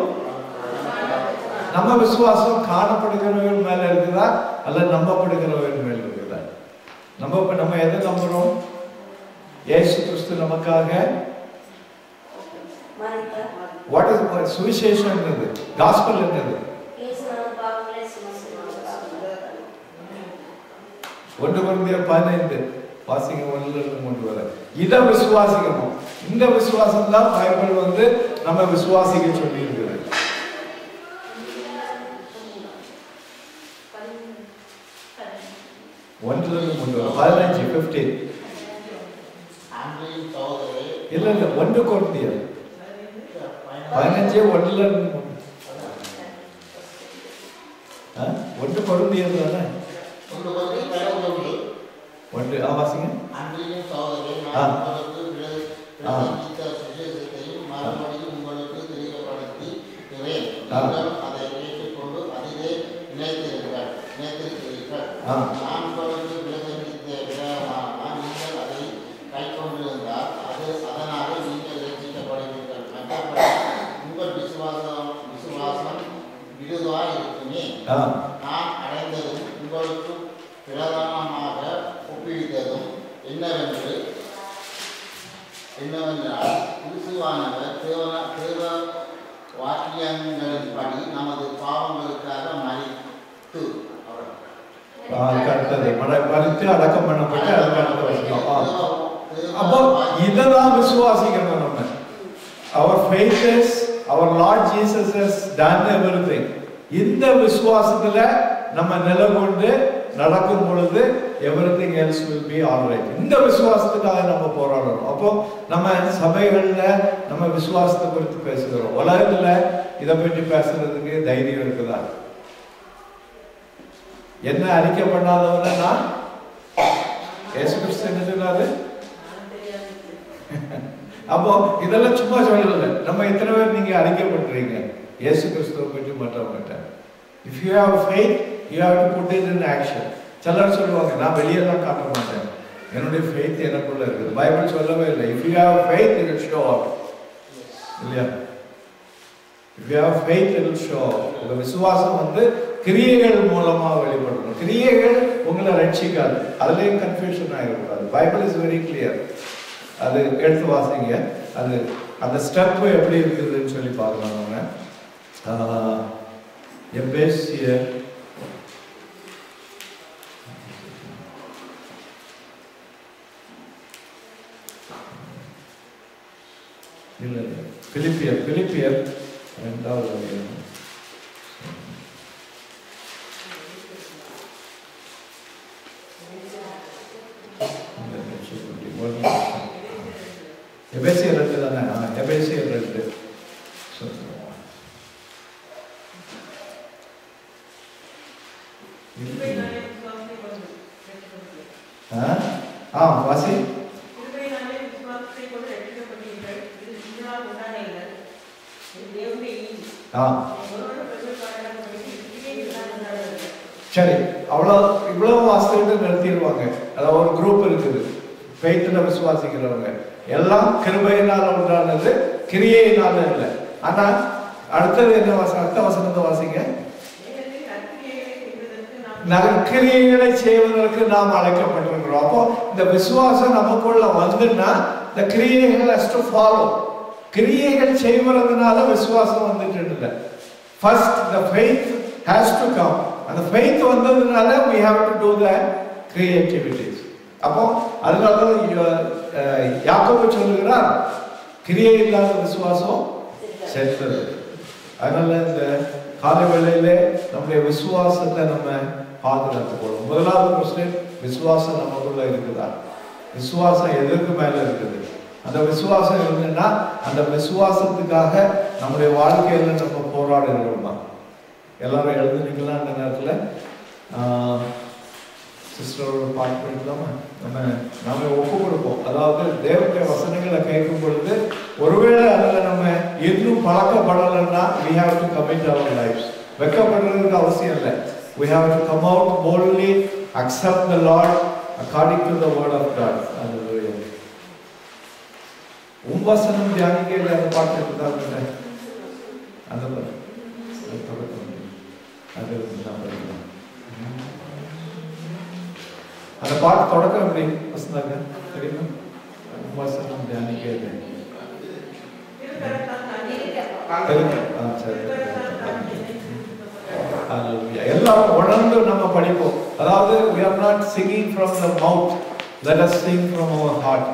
நம்ம விசுவாசம் காணப்படுகிறவர்கள் மேல இருக்குதா அல்ல நம்பப்படுகிறவர்கள் மேல இருக்குதா? நம்ம எதை நம்புறோம்? இயேசு கிறிஸ்து நமக்காக வாட் இஸ் சுவிசேஷம் என்னது? காஸ்பல் என்னது? 1 கொரிந்தியர் 15 வாசிங்க 1-3 வரை. இதை விசுவாசிக்கணும். இந்த விசுவாசம் தான் பைபிள் நம்ம விசுவாசிக்க சொல்லி இருக்குது. 1-3 இல்ல 1 கொரிந்தியர் 15 1-3 1 கொரிந்தியர் தானே? ஒன்று வாசிங்க. என்னவென்றால் கிறிஸ்துவானவர் தேவ வாக்கியங்களின்படி நமது பாவங்களுக்காக மரித்து மரித்து அடக்கம் பண்ணப்பட்டு அப்போ இதெல்லாம் விசுவாசிக்கணும் நம்ம. Our faith is our Lord Jesus has done everything. இந்த விசுவாசத்துல நம்ம நிலைகொண்டு நடக்கும் பொழுது everything else will be all right. இந்த விசுவாசத்துக்காக நம்ம போராடுறோம். அப்போ நம்ம சபைகள்ல நம்ம விசுவாசத்தை குறித்து பேசுகிறோம். உலகத்துல இதை பற்றி பேசுறதுக்கு தைரியம் இருக்குதா? என்ன அறிக்கை பண்ணாதவன நான் இயேசு கிறிஸ்து என்ன சொன்னாரு? அப்போ இதெல்லாம் சும்மா சொல்லல. நம்ம எத்தனை பேர் நீங்க அறிக்கை பண்றீங்க இயேசு கிறிஸ்துவை பற்றி மற்றவங்கிட்ட? If you have faith, you have to put it in action. சிலர் சொல்லுவாங்க நான் வெளியெல்லாம் காட்ட மாட்டேன், என்னுடைய faith எனக்குள்ள இருக்குது. பைபிள் சொல்லவே இல்லை. If you have faith, it will show up. இல்லையா? If you have faith, it will show up. உங்க விசுவாசம் வந்து கிரியைகள் மூலமா வெளிப்படணும். கிரியைகள் உங்களை ரட்சிக்காது. அதுலயும் கன்ஃபியூஷன் ஆகிடக்கூடாது. Bible is very clear. அது எடுத்து வாசிங்க. அது அந்த ஸ்டெப் எப்படி இருக்குதுன்னு சொல்லி பார்க்கலாம். நம்ம எபேசியர் இல்ல பிலிப்பியர் 2வது அதிகாரம். எபேசியர் 2 தானே? எபேசியர் 2. வாசி. சரி, இவ்வளவு வாசிட்டு நிறுத்திடுவாங்க. அதாவது ஒரு குரூப் இருக்குது, ஃபெய்த்ல விசுவாசிக்கிறவங்க. எல்லாம் கிருபையினால உண்டானது, கிரியையினால இல்லை. ஆனா அடுத்தது என்ன அடுத்த வசனத்தை வாசிங்க. நற்கிரியைகளை செய்வதற்கு நாம் அழைக்கப்பட்டிருக்கிறோம். அப்போ இந்த விசுவாசம் நமக்குள்ள வந்துன்னா the கிரியைகள் has to follow. கிரியைகள் செய்வதனால விசுவாசம் வந்துட்டு இல்லை. First the faith has to come. அந்த faith வந்ததுனால we have to do the creativities. அப்போ அதனால யாக்கோபு சொல்லுகிறார் கிரியை இல்லாத விசுவாசம் செத்தது. அதனால இந்த காலை வேளையிலே நம்முடைய விசுவாசத்தை நம்ம பாதுகாத்துக் கொள்ளும். முதலாவது கொஸ்டின், விசுவாசம் நமக்குள்ள இருக்குதா? விசுவாசம் எதற்கு மேல இருக்குது? அந்த விசுவாசம் இருந்துன்னா அந்த விசுவாசத்துக்காக நம்முடைய வாழ்க்கையில நம்ம போராடுகிறோமா? எல்லாரும் எழுதுனீங்களா? அந்த நேரத்தில் சிஸ்டரோட பாட்டு படிக்கலாமா? நம்ம ஒப்பு கொடுப்போம். அதாவது தேவனுடைய வசனங்களை கேட்கும் பொழுது ஒருவேளை அதில் நம்ம இன்னும் பழக்கப்படலைன்னா we have to commit our lives. வெட்கப்படுறதுக்கு அவசியம் இல்லை. We have to come out boldly, accept the Lord according to the word of God. Hallelujah. வசனம் தியானிக்கையில் அந்த பாட்டு இருக்குதா? அந்த அந்த பாட்டு தொடக்கம் எப்படி வசந்தாங்க தெரியுமா? வசனம் தியானிக்கையில் எல்லாரும் உணர்ந்து நம்ம படிப்போம். அதாவது we are not singing from the mouth, let us sing from our heart.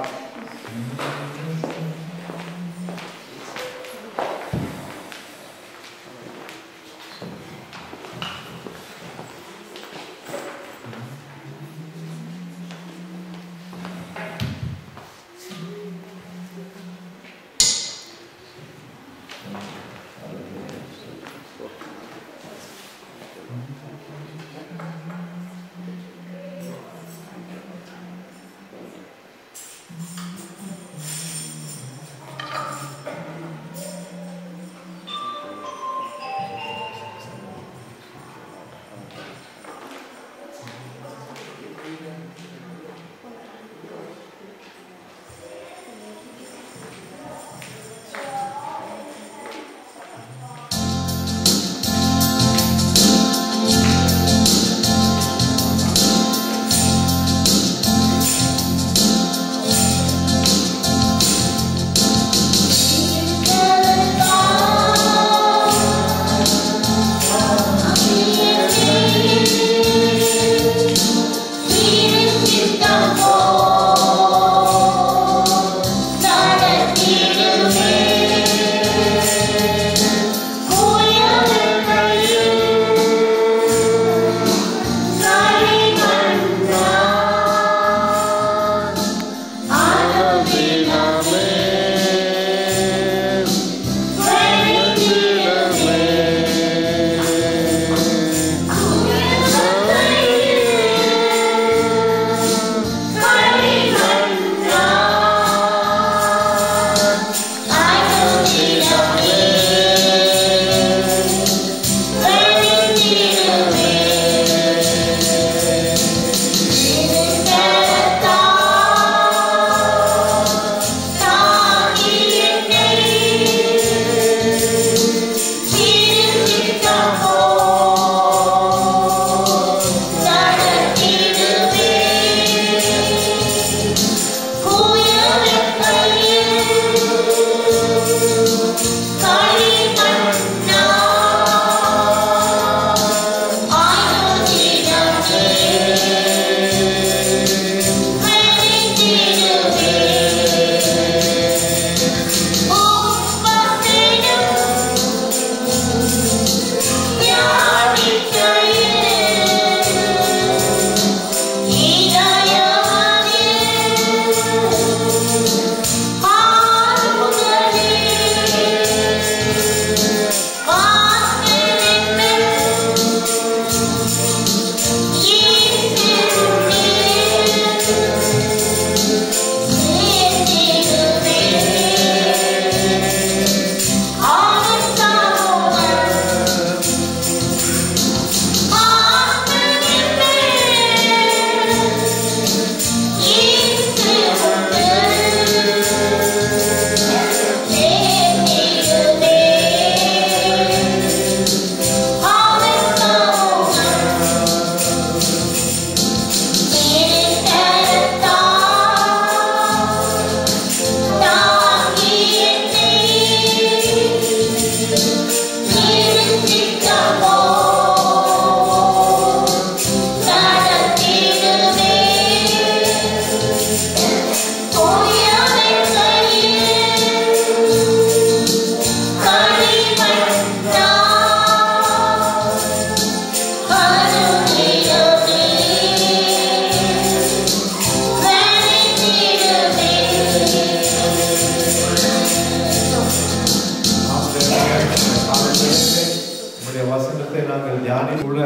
தியானி கூட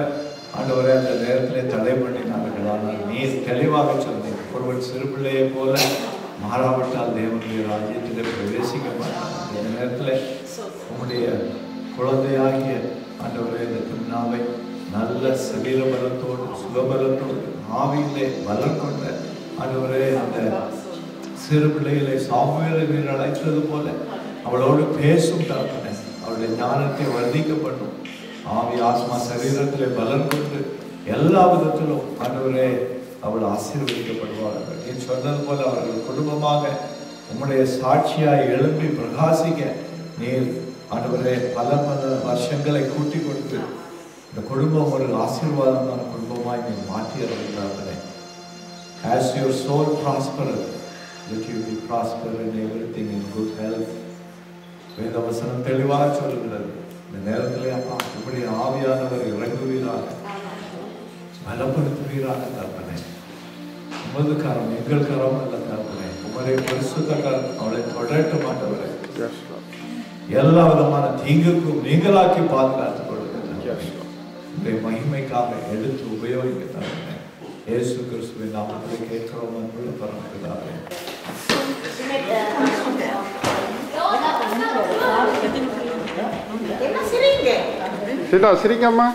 ஆண்டவரே அந்த நேரத்திலே தடை பண்ணினார்கள். ஆனால் நீர் தெளிவாக சொன்னீர், ஒருவன் சிறு பிள்ளையை போல மாறாவிட்டால் தேவனுடைய ராஜ்யத்திலே பிரவேசிக்க மாட்டான். இந்த நேரத்தில் உங்களுடைய குழந்தையாகிய ஆண்டவரே இந்த திருநாவை நல்ல சரீர பலத்தோடு சுகபலத்தோடு ஆவியிலே பலம் கொண்ட ஆண்டவரே அந்த சிறு பிள்ளைகளை சாமுவேலை நீர் அழைத்தது போல அவளோடு பேசும் தகப்பனே, அவளுடைய ஞானத்தை வர்த்திக்க பண்ணும். ஆவி ஆத்மா சரீரத்திலே பலன் கொண்டு எல்லா விதத்திலும் ஆண்டவரே அவள் ஆசீர்வதிக்கப்படுவார்கள். நீ சொன்னது போல அவர்கள் குடும்பமாக உம்முடைய சாட்சியாய் எழுப்பி பிரகாசிக்க நீர் ஆண்டவரே பல வருஷங்களை கூட்டி கொடுத்து இந்த குடும்பம் ஒரு ஆசீர்வாதமான குடும்பமாய் நீ மாற்றி அறிவித்தார்களே. As your soul prospereth, that you be prosper in everything in good health. வேத வசனம் தெளிவாக சொல்லுகிறது. இந்த நேரத்திலே அப்பா இப்படி ஆவியானவர் இறங்குவீராக, பலப்படுத்துவீராக தகப்பனே. உமது கரம் எங்கள் கரம் அல்ல தகப்பனே, உமது பரிசுத்த கரம் அவளை தொடரட்ட மாட்டவரே. எல்லா விதமான தீங்குக்கும் நீங்களாக்கி பாதுகாத்துக் கொடுக்க உங்களுடைய மகிமைக்காக எடுத்து உபயோகிக்க தகப்பனே. இயேசு கிறிஸ்துவின் நாமத்தில் கேட்கிறோம் அன்புள்ள பரமபிதாவே. சிரிங்கம்மா.